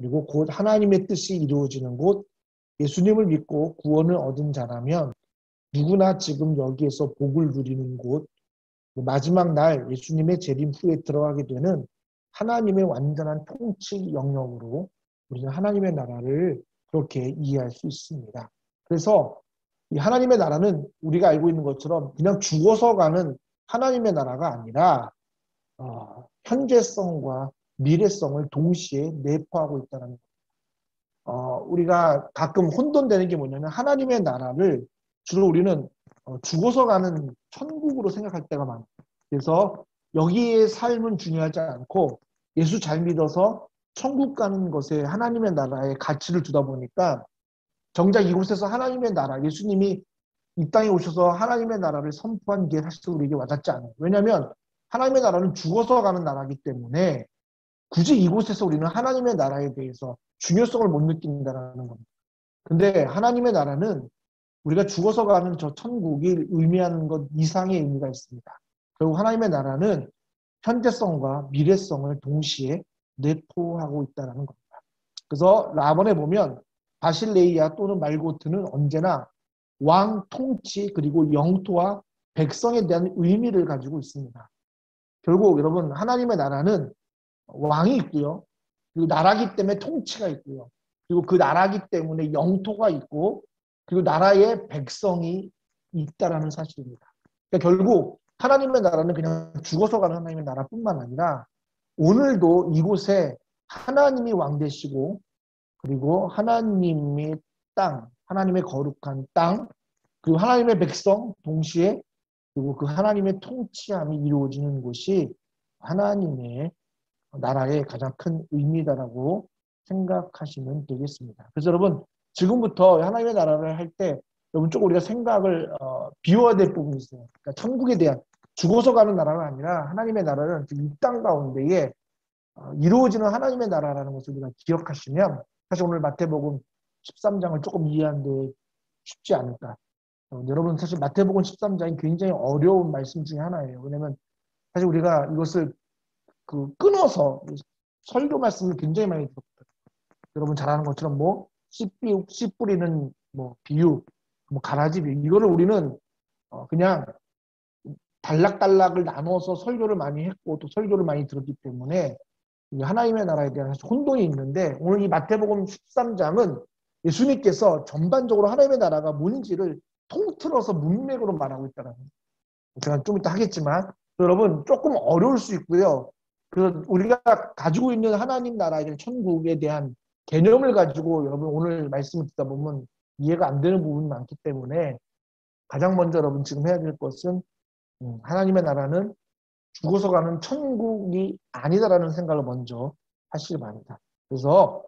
그리고 곧 하나님의 뜻이 이루어지는 곳, 예수님을 믿고 구원을 얻은 자라면 누구나 지금 여기에서 복을 누리는 곳, 마지막 날 예수님의 재림 후에 들어가게 되는 하나님의 완전한 통치 영역으로 우리는 하나님의 나라를 그렇게 이해할 수 있습니다. 그래서 이 하나님의 나라는 우리가 알고 있는 것처럼 그냥 죽어서 가는 하나님의 나라가 아니라 현재성과 미래성을 동시에 내포하고 있다는 것. 우리가 가끔 혼돈되는 게 뭐냐면 하나님의 나라를 주로 우리는 죽어서 가는 천국으로 생각할 때가 많아요. 그래서 여기의 삶은 중요하지 않고 예수 잘 믿어서 천국 가는 것에 하나님의 나라에 가치를 두다 보니까 정작 이곳에서 하나님의 나라, 예수님이 이 땅에 오셔서 하나님의 나라를 선포한 게 사실 우리에게 와닿지 않아요. 왜냐하면 하나님의 나라는 죽어서 가는 나라이기 때문에 굳이 이곳에서 우리는 하나님의 나라에 대해서 중요성을 못 느낀다는 겁니다. 근데 하나님의 나라는 우리가 죽어서 가는 저 천국이 의미하는 것 이상의 의미가 있습니다. 결국 하나님의 나라는 현재성과 미래성을 동시에 내포하고 있다는 겁니다. 그래서 라본에 보면 바실레이아 또는 말고트는 언제나 왕, 통치, 그리고 영토와 백성에 대한 의미를 가지고 있습니다. 결국 여러분 하나님의 나라는 왕이 있고요. 그리고 나라기 때문에 통치가 있고요. 그리고 그 나라기 때문에 영토가 있고 그리고 나라의 백성이 있다라는 사실입니다. 그러니까 결국 하나님의 나라는 그냥 죽어서 가는 하나님의 나라뿐만 아니라 오늘도 이곳에 하나님이 왕 되시고 그리고 하나님의 땅, 하나님의 거룩한 땅, 그리고 하나님의 백성 동시에 그리고 그 하나님의 통치함이 이루어지는 곳이 하나님의 나라의 가장 큰 의미다라고 생각하시면 되겠습니다. 그래서 여러분 지금부터 하나님의 나라를 할 때 여러분 조금 우리가 생각을 비워야 될 부분이 있어요. 그러니까 천국에 대한 죽어서 가는 나라가 아니라 하나님의 나라는 이 땅 가운데에 이루어지는 하나님의 나라라는 것을 우리가 기억하시면 사실 오늘 마태복음 13장을 조금 이해하는 데 쉽지 않을까. 여러분 사실 마태복음 13장이 굉장히 어려운 말씀 중에 하나예요. 왜냐하면 사실 우리가 이것을 끊어서 설교 말씀을 굉장히 많이 들었거든요. 여러분 잘 아는 것처럼 씨 뿌리는 비유, 가라지 비유 이거를 우리는 그냥 단락단락을 나눠서 설교를 많이 했고 또 설교를 많이 들었기 때문에 하나님의 나라에 대한 혼동이 있는데 오늘 이 마태복음 13장은 예수님께서 전반적으로 하나님의 나라가 뭔지를 통틀어서 문맥으로 말하고 있다는 거예요. 제가 좀 이따 하겠지만 여러분 조금 어려울 수 있고요. 우리가 가지고 있는 하나님 나라의 천국에 대한 개념을 가지고 여러분 오늘 말씀을 듣다 보면 이해가 안 되는 부분이 많기 때문에 가장 먼저 여러분 지금 해야 될 것은 하나님의 나라는 죽어서 가는 천국이 아니다라는 생각을 먼저 하시기 바랍니다. 그래서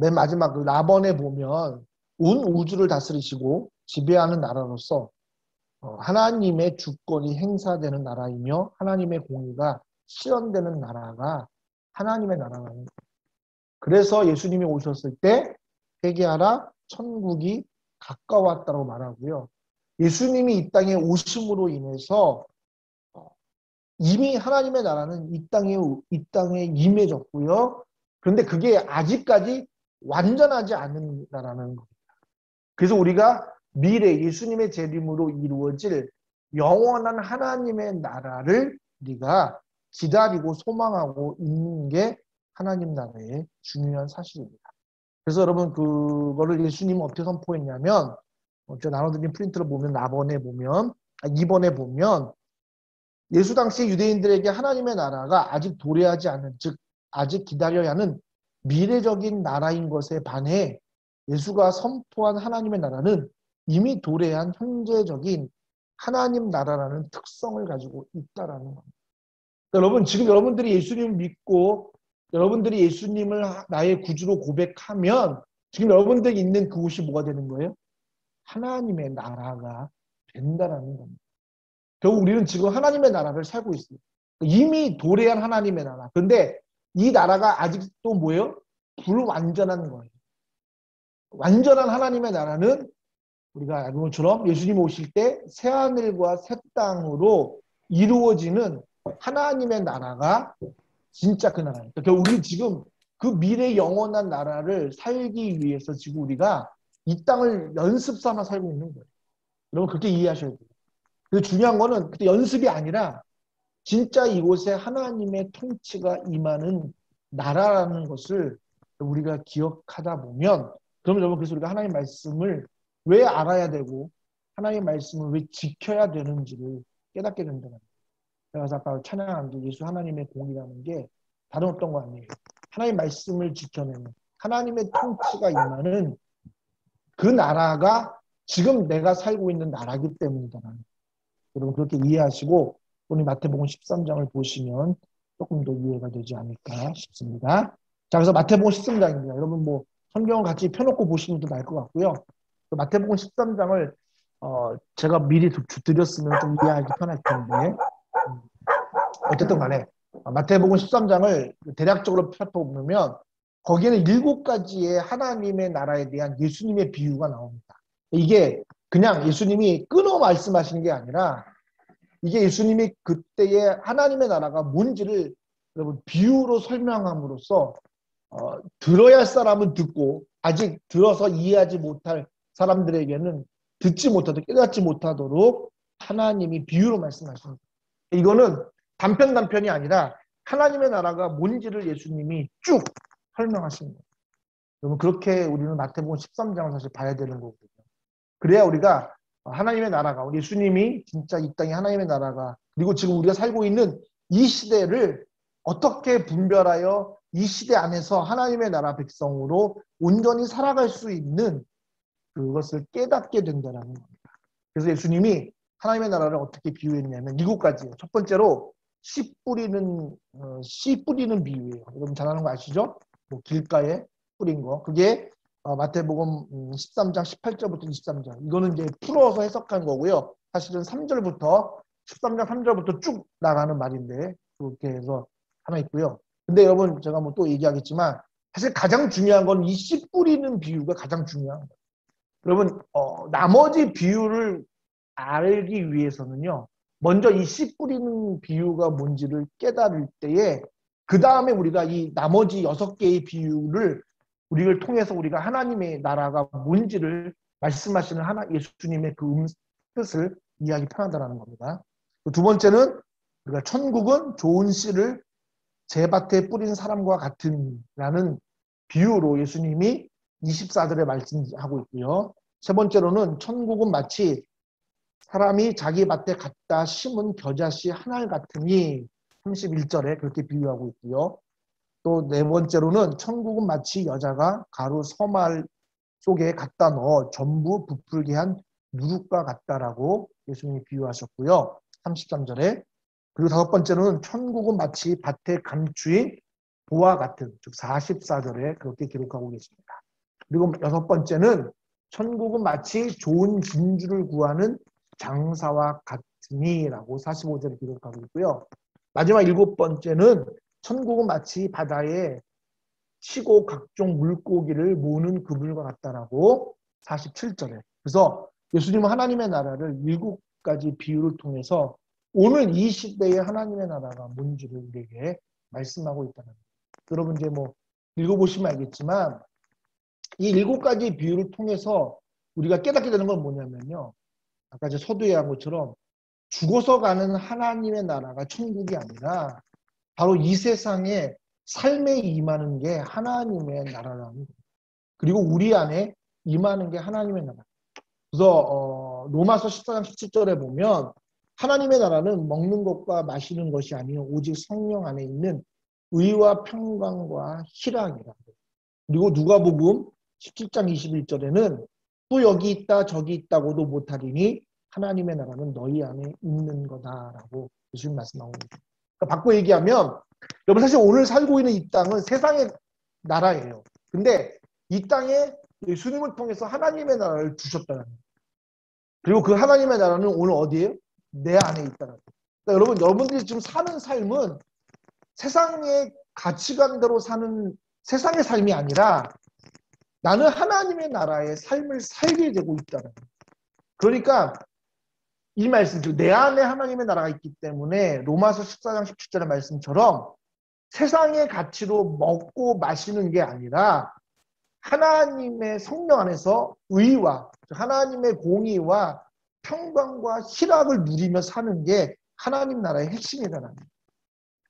맨 마지막 라번에 보면 온 우주를 다스리시고 지배하는 나라로서 하나님의 주권이 행사되는 나라이며 하나님의 공의가 실현되는 나라가 하나님의 나라라는 거예요. 그래서 예수님이 오셨을 때 회개하라 천국이 가까웠다고 말하고요. 예수님이 이 땅에 오심으로 인해서 이미 하나님의 나라는 이 땅에 임해졌고요. 그런데 그게 아직까지 완전하지 않은 나라는 겁니다. 그래서 우리가 미래 예수님의 재림으로 이루어질 영원한 하나님의 나라를 우리가 기다리고 소망하고 있는 게 하나님 나라의 중요한 사실입니다. 그래서 여러분 그거를 예수님은 어떻게 선포했냐면 제가 나눠드린 프린트를 보면 2번에 보면 예수 당시 유대인들에게 하나님의 나라가 아직 도래하지 않은 즉 아직 기다려야 하는 미래적인 나라인 것에 반해 예수가 선포한 하나님의 나라는 이미 도래한 현재적인 하나님 나라라는 특성을 가지고 있다라는 겁니다. 여러분 지금 여러분들이 예수님을 믿고 여러분들이 예수님을 나의 구주로 고백하면 지금 여러분들이 있는 그곳이 뭐가 되는 거예요? 하나님의 나라가 된다라는 겁니다. 결국 우리는 지금 하나님의 나라를 살고 있어요. 이미 도래한 하나님의 나라. 그런데 이 나라가 아직도 뭐예요? 불완전한 거예요. 완전한 하나님의 나라는 우리가 알고 것처럼 예수님 오실 때 새하늘과 새 땅으로 이루어지는 하나님의 나라가 진짜 그 나라예요. 결국 우리 지금 그 미래 영원한 나라를 살기 위해서 지금 우리가 이 땅을 연습 삼아 살고 있는 거예요. 여러분 그렇게 이해하셔야 돼요. 그 중요한 거는 그때 연습이 아니라 진짜 이곳에 하나님의 통치가 임하는 나라라는 것을 우리가 기억하다 보면, 그러면 여러분 그래서 우리가 하나님 말씀을 왜 알아야 되고 하나님 말씀을 왜 지켜야 되는지를 깨닫게 된다는 거예요. 그래서 아까 찬양한 게 예수 하나님의 공이라는 게 다른 어떤 거 아니에요. 하나님 말씀을 지켜내는 하나님의 통치가 임하는 그 나라가 지금 내가 살고 있는 나라기 때문이다. 여러분 그렇게 이해하시고 오늘 마태복음 13장을 보시면 조금 더 이해가 되지 않을까 싶습니다. 자, 그래서 마태복음 13장입니다. 여러분 뭐 성경을 같이 펴놓고 보시면 더 나을 것 같고요. 마태복음 13장을 제가 미리 드렸으면 좀 이해하기 편할 텐데 어쨌든 간에 마태복음 13장을 대략적으로 살펴보면 거기에는 7가지의 하나님의 나라에 대한 예수님의 비유가 나옵니다. 이게 그냥 예수님이 끊어 말씀하시는 게 아니라 이게 예수님이 그때의 하나님의 나라가 뭔지를 여러분 비유로 설명함으로써 들어야 할 사람은 듣고 아직 들어서 이해하지 못할 사람들에게는 듣지 못하도록 깨닫지 못하도록 하나님이 비유로 말씀하십니다. 이거는 단편이 아니라 하나님의 나라가 뭔지를 예수님이 쭉 설명하시는 거예요. 여러분 그렇게 우리는 마태복음 13장을 사실 봐야 되는 거거든요. 그래야 우리가 하나님의 나라가 우리 예수님이 진짜 이 땅에 하나님의 나라가 그리고 지금 우리가 살고 있는 이 시대를 어떻게 분별하여 이 시대 안에서 하나님의 나라 백성으로 온전히 살아갈 수 있는 그것을 깨닫게 된다는 겁니다. 그래서 예수님이 하나님의 나라를 어떻게 비유했냐면 7가지예요. 첫 번째로 씨 뿌리는 비유예요. 여러분 잘 아는 거 아시죠? 뭐 길가에 뿌린 거. 그게 마태복음 13장 18절부터 23절. 이거는 이제 풀어서 해석한 거고요. 사실은 3절부터 13장 3절부터 쭉 나가는 말인데 그렇게 해서 하나 있고요. 근데 여러분 제가 뭐 또 얘기하겠지만 사실 가장 중요한 건 이 씨 뿌리는 비유가 가장 중요한 거예요. 여러분 나머지 비유를 알기 위해서는요. 먼저 이 씨 뿌리는 비유가 뭔지를 깨달을 때에 그 다음에 우리가 이 나머지 6개의 비유를 우리를 통해서 우리가 하나님의 나라가 뭔지를 말씀하시는 예수님의 그 뜻을 이해하기 편하다는 겁니다. 두 번째는 우리가 천국은 좋은 씨를 제밭에 뿌린 사람과 같은 라는 비유로 예수님이 24절에 말씀하고 있고요. 세 번째로는 천국은 마치 사람이 자기 밭에 갖다 심은 겨자씨 한 알 같으니 31절에 그렇게 비유하고 있고요. 또 네 번째로는 천국은 마치 여자가 가루 서말 속에 갖다 넣어 전부 부풀게 한 누룩과 같다라고 예수님이 비유하셨고요. 33절에 그리고 다섯 번째로는 천국은 마치 밭에 감추인 보와 같은 즉 44절에 그렇게 기록하고 계십니다. 그리고 여섯 번째는 천국은 마치 좋은 진주를 구하는 장사와 같으니라고 45절에 기록하고 있고요. 마지막 일곱 번째는 천국은 마치 바다에 치고 각종 물고기를 모으는 그물과 같다라고 47절에. 그래서 예수님은 하나님의 나라를 7가지 비유를 통해서 오늘 이 시대의 하나님의 나라가 뭔지를 우리에게 말씀하고 있다는 거예요. 여러분 이제 뭐 읽어보시면 알겠지만 이 7가지 비유를 통해서 우리가 깨닫게 되는 건 뭐냐면요. 아까 제 서두에 한 것처럼 죽어서 가는 하나님의 나라가 천국이 아니라 바로 이 세상에 삶에 임하는 게 하나님의 나라라는 거예요. 그리고 우리 안에 임하는 게 하나님의 나라. 그래서 로마서 14장 17절에 보면 하나님의 나라는 먹는 것과 마시는 것이 아니요 오직 성령 안에 있는 의와 평강과 희락이라. 그리고 누가복음 17장 21절에는 또 여기 있다 저기 있다고도 못하리니 하나님의 나라는 너희 안에 있는 거다라고 예수님 말씀하고 있습니다. 그러니까 바꿔 얘기하면 여러분 사실 오늘 살고 있는 이 땅은 세상의 나라예요. 근데 이 땅에 예수님을 통해서 하나님의 나라를 주셨다는 거예요. 그리고 그 하나님의 나라는 오늘 어디에요? 내 안에 있다는 거예요. 그러니까 여러분들이 지금 사는 삶은 세상의 가치관대로 사는 세상의 삶이 아니라 나는 하나님의 나라의 삶을 살게 되고 있다는 거예요. 그러니까 이 말씀, 즉 내 안에 하나님의 나라가 있기 때문에 로마서 14장 17절의 말씀처럼 세상의 가치로 먹고 마시는 게 아니라 하나님의 성령 안에서 의와 하나님의 공의와 평강과 희락을 누리며 사는 게 하나님 나라의 핵심이라는 거예요.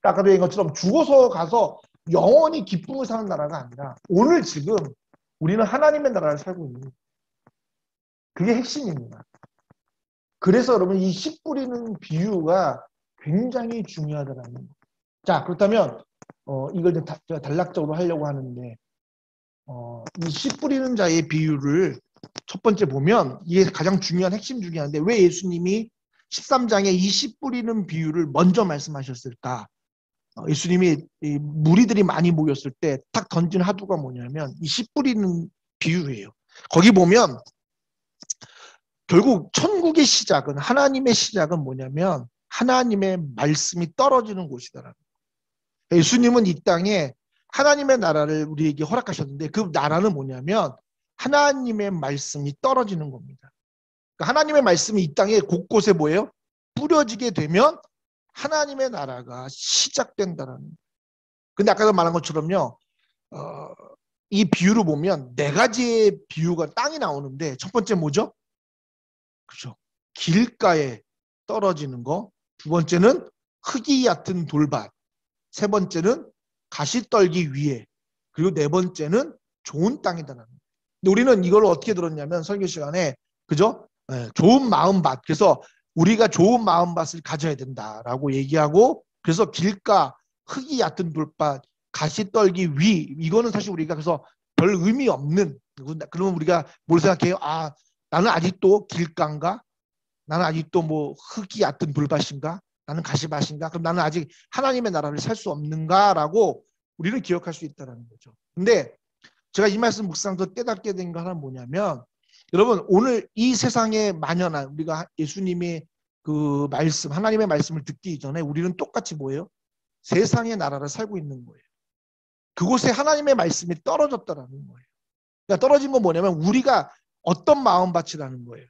아까도 얘기한 것처럼 죽어서 가서 영원히 기쁨을 사는 나라가 아니라 오늘 지금 우리는 하나님의 나라를 살고 있는 거예요. 그게 핵심입니다. 그래서 여러분 이 씨 뿌리는 비유가 굉장히 중요하다는 거예요. 자, 그렇다면 이걸 제가 단락적으로 하려고 하는데 이 씨 뿌리는 자의 비유를 첫 번째 보면 이게 가장 중요한 핵심 중에 하나인데 왜 예수님이 13장에 이 씨 뿌리는 비유를 먼저 말씀하셨을까? 예수님이 이 무리들이 많이 모였을 때 딱 던진 화두가 뭐냐면 이 씨 뿌리는 비유예요. 거기 보면 결국 천국의 시작은 하나님의 시작은 뭐냐면 하나님의 말씀이 떨어지는 곳이다라는 거예요. 예수님은 이 땅에 하나님의 나라를 우리에게 허락하셨는데 그 나라는 뭐냐면 하나님의 말씀이 떨어지는 겁니다. 그러니까 하나님의 말씀이 이 땅에 곳곳에 뭐예요? 뿌려지게 되면 하나님의 나라가 시작된다는 거예요. 근데 아까도 말한 것처럼요. 이 비유를 보면 네 가지의 비유가 땅이 나오는데 첫 번째 뭐죠? 그렇죠. 길가에 떨어지는 거. 두 번째는 흙이 얕은 돌밭. 세 번째는 가시떨기 위에. 그리고 네 번째는 좋은 땅이다라는 거예요. 근데 우리는 이걸 어떻게 들었냐면 설교 시간에 그죠? 좋은 마음밭. 그래서 우리가 좋은 마음밭을 가져야 된다라고 얘기하고 그래서 길가 흙이 얕은 돌밭 가시떨기 위 이거는 사실 우리가 그래서 별 의미 없는 그러면 우리가 뭘 생각해요? 아 나는 아직도 길가인가? 나는 아직도 뭐 흙이 얕은 돌밭인가? 나는 가시밭인가? 그럼 나는 아직 하나님의 나라를 살 수 없는가라고 우리는 기억할 수 있다는 거죠. 근데 제가 이 말씀 묵상에서 깨닫게 된 거 하나 뭐냐면 여러분 오늘 이 세상에 만연한 우리가 예수님의 그 말씀 하나님의 말씀을 듣기 이전에 우리는 똑같이 뭐예요? 세상의 나라를 살고 있는 거예요. 그곳에 하나님의 말씀이 떨어졌다라는 거예요. 그러니까 떨어진 건 뭐냐면 우리가 어떤 마음밭이라는 거예요.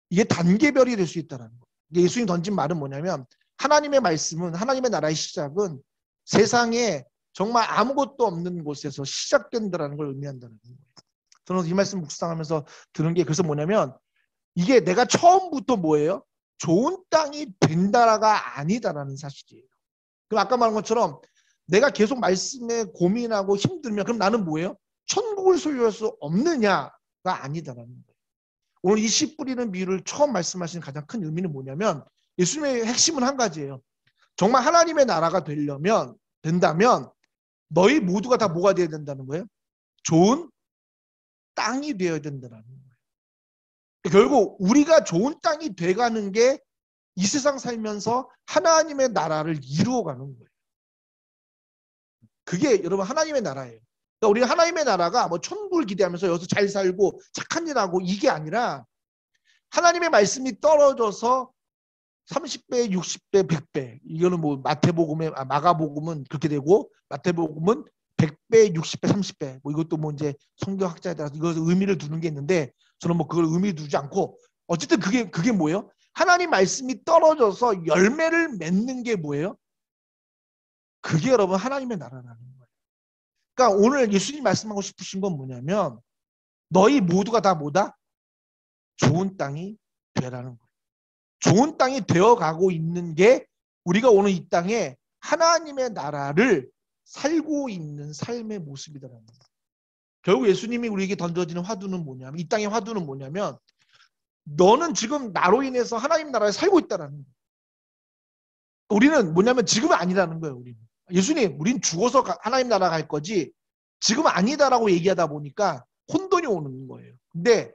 이게 단계별이 될 수 있다는 거예요. 예수님 던진 말은 뭐냐면 하나님의 말씀은 하나님의 나라의 시작은 세상에 정말 아무것도 없는 곳에서 시작된다는 걸 의미한다는 거예요. 저는 이 말씀 묵상하면서 들은 게 그래서 뭐냐면 이게 내가 처음부터 뭐예요? 좋은 땅이 된다가 아니다라는 사실이에요. 그럼 아까 말한 것처럼 내가 계속 말씀에 고민하고 힘들면 그럼 나는 뭐예요? 천국을 소유할 수 없느냐가 아니다라는 거예요. 오늘 이 씨 뿌리는 비유를 처음 말씀하신 가장 큰 의미는 뭐냐면 예수님의 핵심은 한 가지예요. 정말 하나님의 나라가 된다면 너희 모두가 다 뭐가 되어야 된다는 거예요? 좋은 땅이 되어야 된다는 거예요. 결국 우리가 좋은 땅이 돼가는 게 이 세상 살면서 하나님의 나라를 이루어가는 거예요. 그게 여러분 하나님의 나라예요. 그러니까 우리가 하나님의 나라가 뭐 천국을 기대하면서 여기서 잘 살고 착한 일 하고 이게 아니라 하나님의 말씀이 떨어져서 30배, 60배, 100배. 이거는 뭐 마가복음은 그렇게 되고 마태복음은 100배, 60배, 30배. 뭐 이것도 뭐 이제 성경학자에 따라서 이것을 의미를 두는 게 있는데 저는 뭐 그걸 의미 두지 않고 어쨌든 그게 뭐예요? 하나님 말씀이 떨어져서 열매를 맺는 게 뭐예요? 그게 여러분 하나님의 나라라는 거예요. 그러니까 오늘 예수님 말씀하고 싶으신 건 뭐냐면 너희 모두가 다 뭐다? 좋은 땅이 되라는 거예요. 좋은 땅이 되어가고 있는 게 우리가 오늘 이 땅에 하나님의 나라를 살고 있는 삶의 모습이다라는 거예요. 결국 예수님이 우리에게 던져지는 화두는 뭐냐면 이 땅의 화두는 뭐냐면 너는 지금 나로 인해서 하나님 나라에 살고 있다라는 거예요. 우리는 뭐냐면 지금은 아니라는 거예요. 예수님 우린 죽어서 하나님 나라 갈 거지 지금 아니다라고 얘기하다 보니까 혼돈이 오는 거예요. 근데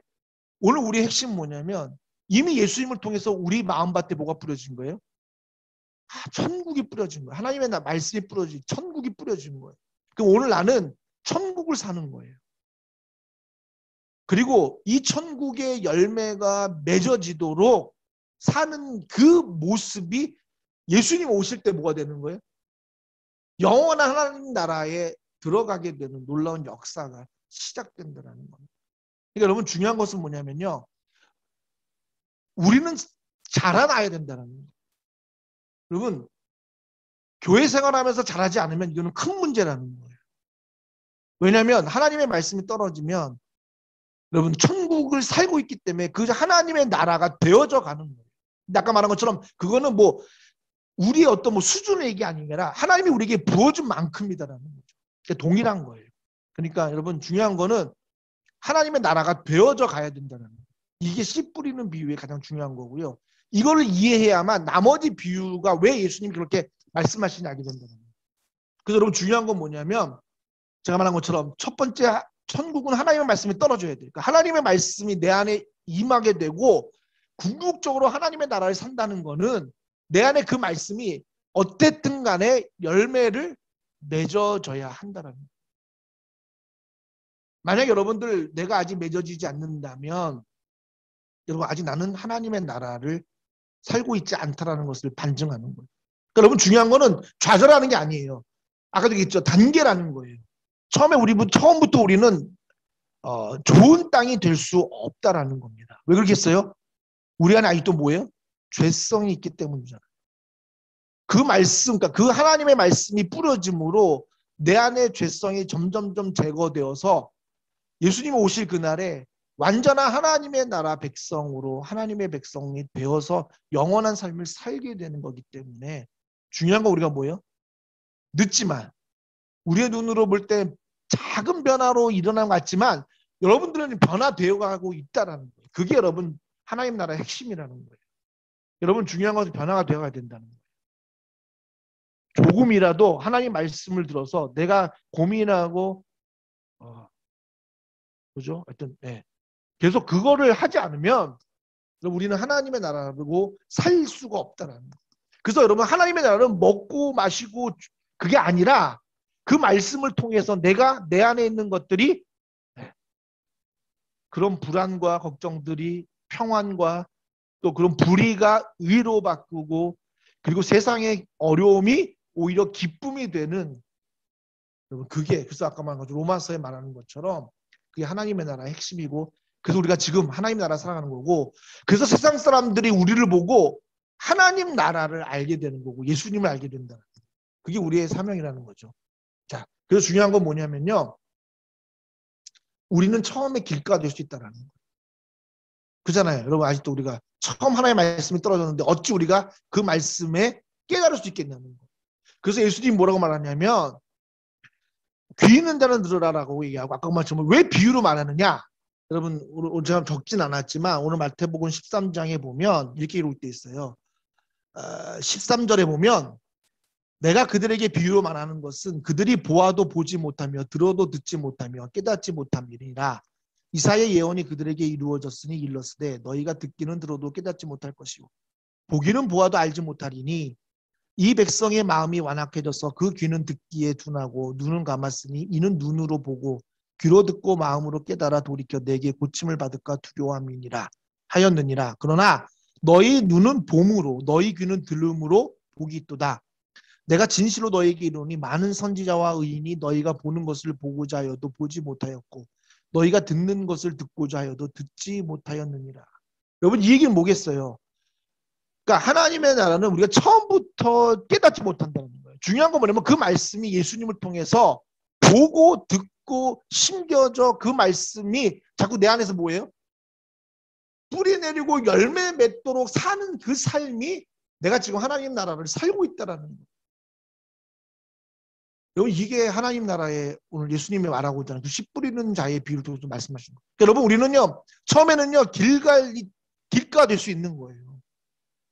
오늘 우리의 핵심은 뭐냐면 이미 예수님을 통해서 우리 마음밭에 뭐가 뿌려진 거예요? 천국이 뿌려진 거예요. 하나님의 말씀이 뿌려진 천국이 뿌려진 거예요. 그럼 오늘 나는 천국을 사는 거예요. 그리고 이 천국의 열매가 맺어지도록 사는 그 모습이 예수님 오실 때 뭐가 되는 거예요? 영원한 하나님 나라에 들어가게 되는 놀라운 역사가 시작된다는 겁니다. 그러니까 여러분 중요한 것은 뭐냐면요. 우리는 자라나야 된다는 거예요. 여러분 교회 생활하면서 잘하지 않으면 이거는 큰 문제라는 거예요. 왜냐하면 하나님의 말씀이 떨어지면 여러분 천국을 살고 있기 때문에 그 하나님의 나라가 되어져 가는 거예요. 근데 아까 말한 것처럼 그거는 뭐 우리의 어떤 뭐 수준의 얘기 아니라 하나님이 우리에게 부어준 만큼이다라는 거죠. 그러니까 동일한 거예요. 그러니까 여러분 중요한 거는 하나님의 나라가 되어져 가야 된다는 거예요. 이게 씨 뿌리는 비유의 가장 중요한 거고요. 이거를 이해해야만 나머지 비유가 왜 예수님이 그렇게 말씀하시는지 알게 된다는 거예요. 그래서 여러분 중요한 건 뭐냐면 제가 말한 것처럼 첫 번째 천국은 하나님의 말씀이 떨어져야 돼요. 그러니까 하나님의 말씀이 내 안에 임하게 되고 궁극적으로 하나님의 나라를 산다는 거는 내 안에 그 말씀이 어쨌든 간에 열매를 맺어줘야 한다는 거예요. 만약 여러분들 내가 아직 맺어지지 않는다면 여러분 아직 나는 하나님의 나라를 살고 있지 않다라는 것을 반증하는 거예요. 그러니까 여러분 중요한 거는 좌절하는 게 아니에요. 아까도 얘기했죠. 단계라는 거예요. 처음부터 우리는 좋은 땅이 될 수 없다라는 겁니다. 왜 그렇겠어요? 우리 안에 아직도 뭐예요? 죄성이 있기 때문이잖아요. 그 말씀, 그러니까 그 하나님의 말씀이 뿌려짐으로 내 안에 죄성이 점점점 제거되어서 예수님이 오실 그날에 완전한 하나님의 나라 백성으로 하나님의 백성이 되어서 영원한 삶을 살게 되는 거기 때문에 중요한 건 우리가 뭐예요? 늦지만 우리의 눈으로 볼 때 작은 변화로 일어난 것 같지만 여러분들은 변화되어 가고 있다는 거예요. 그게 여러분 하나님 나라의 핵심이라는 거예요. 여러분 중요한 것은 변화가 되어가야 된다는 거예요. 조금이라도 하나님 말씀을 들어서 내가 고민하고 그죠? 하여튼 계속 그거를 하지 않으면 우리는 하나님의 나라로 살 수가 없다는 거예요. 그래서 여러분 하나님의 나라는 먹고 마시고 그게 아니라 그 말씀을 통해서 내가 내 안에 있는 것들이 그런 불안과 걱정들이 평안과 또 그런 불의가 의로 바꾸고 그리고 세상의 어려움이 오히려 기쁨이 되는 그게 그래서 아까 말한 것처럼 로마서에 말하는 것처럼 그게 하나님의 나라의 핵심이고 그래서 우리가 지금 하나님 나라 살아가는 거고 그래서 세상 사람들이 우리를 보고 하나님 나라를 알게 되는 거고 예수님을 알게 된다. 그게 우리의 사명이라는 거죠. 자, 그래서 중요한 건 뭐냐면요. 우리는 처음에 길가가 될 수 있다는 거예요. 그잖아요. 여러분 아직도 우리가 처음 하나님의 말씀이 떨어졌는데 어찌 우리가 그 말씀에 깨달을 수 있겠냐는 거예요. 그래서 예수님이 뭐라고 말하냐면 귀 있는 자는 들으라라고 얘기하고 아까 말처럼 왜 비유로 말하느냐. 여러분 오늘 제가 적진 않았지만 오늘 마태복음 13장에 보면 이렇게 기록되어 있어요. 13절에 보면 내가 그들에게 비유로 말하는 것은 그들이 보아도 보지 못하며 들어도 듣지 못하며 깨닫지 못함이니라. 이사야의 예언이 그들에게 이루어졌으니 일렀으되 너희가 듣기는 들어도 깨닫지 못할 것이요 보기는 보아도 알지 못하리니 이 백성의 마음이 완악해져서 그 귀는 듣기에 둔하고 눈은 감았으니 이는 눈으로 보고 귀로 듣고 마음으로 깨달아 돌이켜 내게 고침을 받을까 두려움이니라 하였느니라. 그러나 너희 눈은 봄으로 너희 귀는 들음으로 복이 있도다. 내가 진실로 너희에게 이르노니 많은 선지자와 의인이 너희가 보는 것을 보고자 하여도 보지 못하였고 너희가 듣는 것을 듣고자 하여도 듣지 못하였느니라. 여러분 이 얘기는 뭐겠어요? 그러니까 하나님의 나라는 우리가 처음부터 깨닫지 못한다는 거예요. 중요한 건 뭐냐면 그 말씀이 예수님을 통해서 보고 듣고 심겨져 그 말씀이 자꾸 내 안에서 뭐예요? 뿌리 내리고 열매 맺도록 사는 그 삶이 내가 지금 하나님 나라를 살고 있다는 거예요. 여러분 이게 하나님 나라에 오늘 예수님이 말하고 있잖아요. 그 씨 뿌리는 자의 비유를 통해서 말씀하시는 거예요. 그러니까 여러분 우리는요. 처음에는요. 길가 될 수 있는 거예요.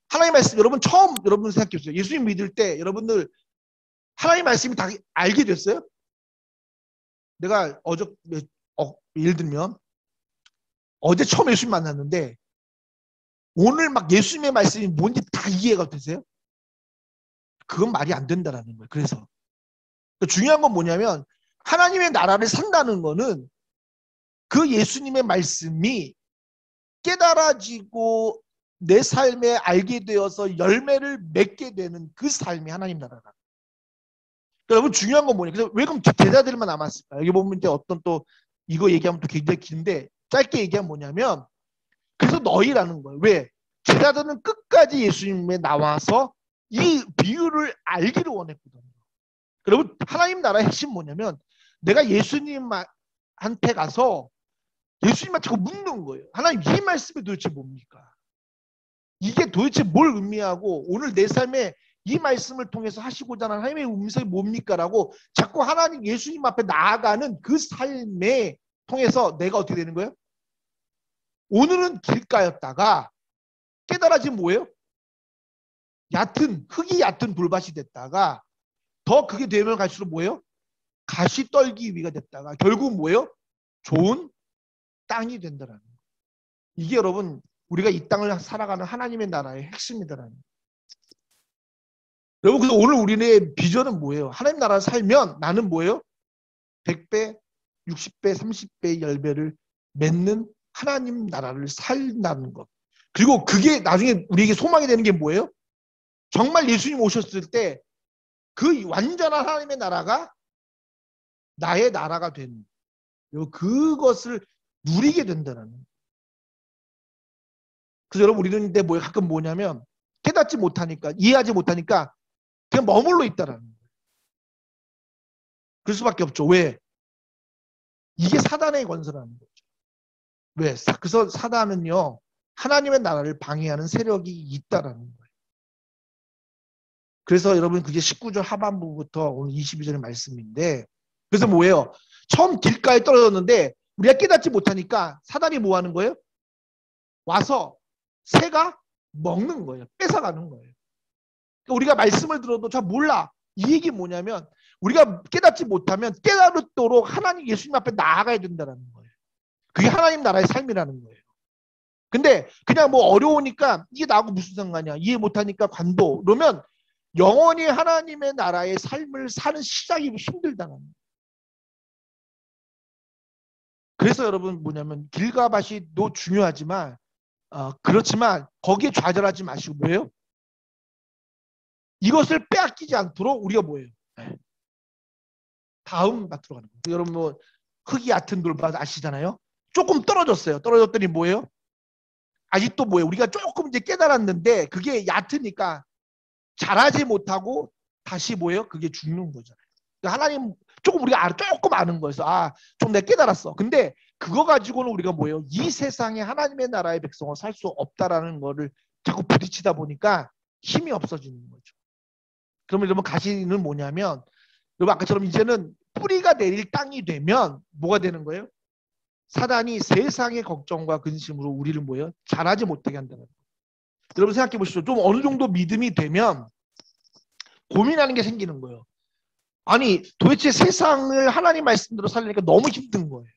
하나님 말씀 여러분 처음 여러분 생각해보세요. 예수님 믿을 때 여러분들 하나님 말씀이 다 알게 됐어요? 내가 예를 들면 어제 처음 예수님 만났는데 오늘 막 예수님의 말씀이 뭔지 다 이해가 되세요? 그건 말이 안 된다라는 거예요. 그래서 중요한 건 뭐냐면 하나님의 나라를 산다는 거는 그 예수님의 말씀이 깨달아지고 내 삶에 알게 되어서 열매를 맺게 되는 그 삶이 하나님 나라라. 그러니까 여러분 중요한 건 뭐냐? 그래서 왜 그럼 제자들만 남았을까? 여기 보면 이제 어떤 또 이거 얘기하면 또 굉장히 긴데 짧게 얘기하면 뭐냐면 그래서 너희라는 거예요. 왜? 제자들은 끝까지 예수님에 나와서 이 비유를 알기를 원했거든요. 여러분, 하나님 나라의 핵심 뭐냐면 내가 예수님한테 가서 예수님한테 자꾸 묻는 거예요. 하나님, 이 말씀이 도대체 뭡니까? 이게 도대체 뭘 의미하고 오늘 내 삶에 이 말씀을 통해서 하시고자 하는 하나님의 음성이 뭡니까? 라고 자꾸 하나님 예수님 앞에 나아가는 그 삶에 통해서 내가 어떻게 되는 거예요? 오늘은 길가였다가 깨달아진 뭐예요? 흙이 얕은 돌밭이 됐다가 더 그게 되면 갈수록 뭐예요? 가시 떨기 위가 됐다가 결국 뭐예요? 좋은 땅이 된다라는 거예요. 이게 여러분 우리가 이 땅을 살아가는 하나님의 나라의 핵심이다라는 거예요. 여러분, 그래서 오늘 우리의 비전은 뭐예요? 하나님 나라 살면 나는 뭐예요? 100배, 60배, 30배, 10배를 맺는 하나님 나라를 살다는 것. 그리고 그게 나중에 우리에게 소망이 되는 게 뭐예요? 정말 예수님 오셨을 때 그 완전한 하나님의 나라가 나의 나라가 되는, 그것을 누리게 된다는 거예요. 그래서 여러분, 우리는 근데 가끔 뭐냐면 깨닫지 못하니까, 이해하지 못하니까 그냥 머물러 있다라는 거예요. 그럴 수밖에 없죠. 왜? 이게 사단의 권세라는 거죠. 왜? 그래서 사단은요, 하나님의 나라를 방해하는 세력이 있다라는 거예요. 그래서 여러분, 그게 19절 하반부부터 오늘 22절의 말씀인데, 그래서 뭐예요? 처음 길가에 떨어졌는데 우리가 깨닫지 못하니까 사단이 뭐 하는 거예요? 와서 새가 먹는 거예요. 뺏어가는 거예요. 그러니까 우리가 말씀을 들어도 잘 몰라. 이 얘기 뭐냐면 우리가 깨닫지 못하면 깨달도록 하나님 예수님 앞에 나아가야 된다는 거예요. 그게 하나님 나라의 삶이라는 거예요. 근데 그냥 뭐 어려우니까 이게 나하고 무슨 상관이야, 이해 못하니까 관도, 그러면 영원히 하나님의 나라의 삶을 사는 시작이 힘들다는 거예요. 그래서 여러분 뭐냐면 길과 밭이도 중요하지만 그렇지만 거기에 좌절하지 마시고 뭐예요? 이것을 빼앗기지 않도록 우리가 뭐예요? 다음 밭으로 가는 거예요. 여러분 뭐 흙이 얕은 돌밭 아시잖아요? 조금 떨어졌어요. 떨어졌더니 뭐예요? 아직도 뭐예요? 우리가 조금 이제 깨달았는데 그게 얕으니까 자라지 못하고 다시 뭐예요? 그게 죽는 거잖아요. 그러니까 하나님 조금 우리가 조금 아는 거에서 좀 내가 깨달았어. 근데 그거 가지고는 우리가 뭐예요? 이 세상에 하나님의 나라의 백성으로 살 수 없다라는 거를 자꾸 부딪히다 보니까 힘이 없어지는 거죠. 그러면 여러분 가시는 뭐냐면 여러분 아까처럼 이제는 뿌리가 내릴 땅이 되면 뭐가 되는 거예요? 사단이 세상의 걱정과 근심으로 우리를 뭐예요? 자라지 못하게 한다는 거예요. 여러분 생각해 보시죠. 좀 어느 정도 믿음이 되면 고민하는 게 생기는 거예요. 아니 도대체 세상을 하나님 말씀대로 살려니까 너무 힘든 거예요.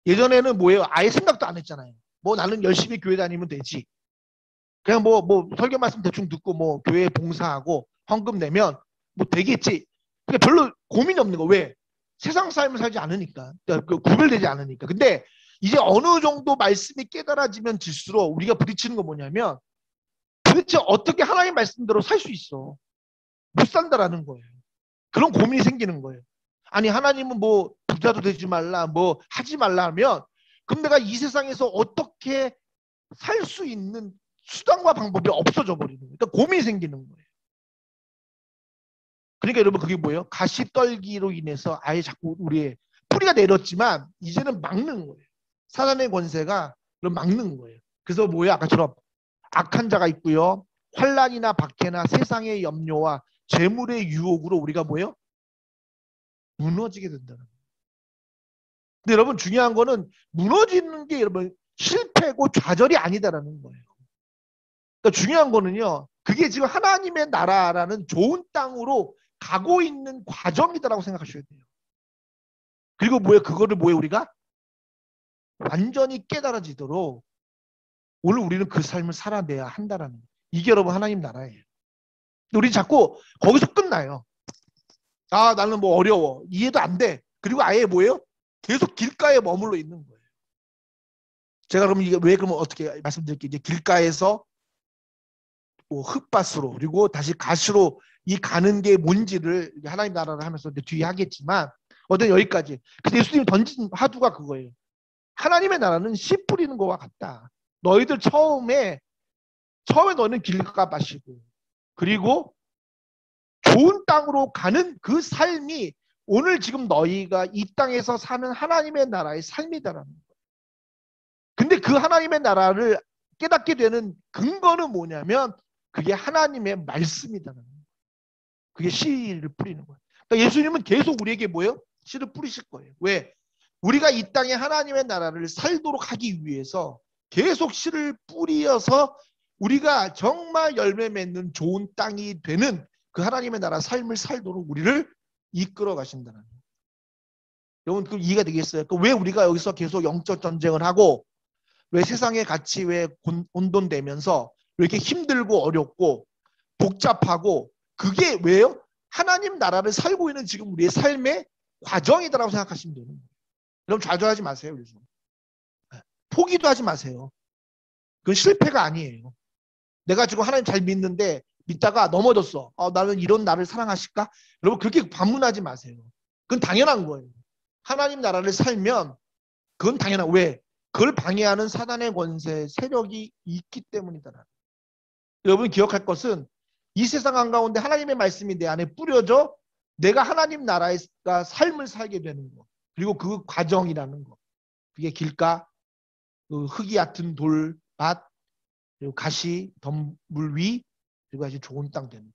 예전에는 뭐예요? 아예 생각도 안 했잖아요. 뭐 나는 열심히 교회 다니면 되지. 그냥 뭐 설교 말씀 대충 듣고 뭐 교회에 봉사하고 헌금 내면 뭐 되겠지. 그러니까 별로 고민이 없는 거. 왜? 세상 삶을 살지 않으니까. 그러니까 구별되지 않으니까. 근데 이제 어느 정도 말씀이 깨달아지면 질수록 우리가 부딪히는 거 뭐냐면 도대체 어떻게 하나님 말씀대로 살 수 있어? 못 산다라는 거예요. 그런 고민이 생기는 거예요. 아니 하나님은 뭐 부자도 되지 말라 뭐 하지 말라 하면 그럼 내가 이 세상에서 어떻게 살 수 있는 수단과 방법이 없어져 버리는 거예요. 그러니까 고민이 생기는 거예요. 그러니까 여러분 그게 뭐예요? 가시떨기로 인해서 아예 자꾸 우리의 뿌리가 내렸지만 이제는 막는 거예요. 사단의 권세가 막는 거예요. 그래서 뭐예요? 아까처럼 악한 자가 있고요. 환난이나 박해나 세상의 염려와 재물의 유혹으로 우리가 뭐예요? 무너지게 된다는 거예요. 근데 여러분 중요한 거는 무너지는 게 여러분 실패고 좌절이 아니다라는 거예요. 그러니까 중요한 거는요. 그게 지금 하나님의 나라라는 좋은 땅으로 가고 있는 과정이다라고 생각하셔야 돼요. 그리고 뭐예요? 그거를 뭐예요? 우리가 완전히 깨달아지도록 오늘 우리는 그 삶을 살아내야 한다라는 거예요. 이게 여러분 하나님 나라예요. 근데 우리 자꾸 거기서 끝나요. 나는 뭐 어려워. 이해도 안 돼. 그리고 아예 뭐예요? 계속 길가에 머물러 있는 거예요. 제가 그러면 이게 왜 그러면 어떻게 말씀드릴게요. 이제 길가에서 뭐 흙밭으로 그리고 다시 가시로 이 가는 게 뭔지를 하나님 나라를 하면서 이제 뒤에 하겠지만 어떤 여기까지. 근데 예수님이 던진 화두가 그거예요. 하나님의 나라는 씨 뿌리는 거와 같다. 너희들 처음에 너는 길가 밭이고 그리고 좋은 땅으로 가는 그 삶이 오늘 지금 너희가 이 땅에서 사는 하나님의 나라의 삶이다라는 거예요. 근데 그 하나님의 나라를 깨닫게 되는 근거는 뭐냐면 그게 하나님의 말씀이다라는 거예요. 그게 씨를 뿌리는 거예요. 그러니까 예수님은 계속 우리에게 뭐예요? 씨를 뿌리실 거예요. 왜? 우리가 이 땅에 하나님의 나라를 살도록 하기 위해서 계속 씨를 뿌려서 우리가 정말 열매 맺는 좋은 땅이 되는 그 하나님의 나라 삶을 살도록 우리를 이끌어 가신다는 거예요. 여러분 그 이해가 되겠어요? 왜 우리가 여기서 계속 영적 전쟁을 하고 왜 세상의 가치 왜 혼돈되면서 왜 이렇게 힘들고 어렵고 복잡하고 그게 왜요? 하나님 나라를 살고 있는 지금 우리의 삶의 과정이다라고 생각하시면 되는 거예요. 여러분 좌절하지 마세요. 그래서 포기도 하지 마세요. 그건 실패가 아니에요. 내가 지금 하나님 잘 믿는데 믿다가 넘어졌어. 나는 이런 나를 사랑하실까? 여러분 그렇게 반문하지 마세요. 그건 당연한 거예요. 하나님 나라를 살면 그건 당연한 왜? 그걸 방해하는 사단의 권세, 세력이 있기 때문이다. 여러분 기억할 것은 이 세상 한가운데 하나님의 말씀이 내 안에 뿌려져 내가 하나님 나라의 삶을 살게 되는 거. 그리고 그 과정이라는 거. 그게 길가, 그 흙이 얕은 돌밭, 그리고 가시, 덤물 위, 그리고 아주 좋은 땅 되는 거.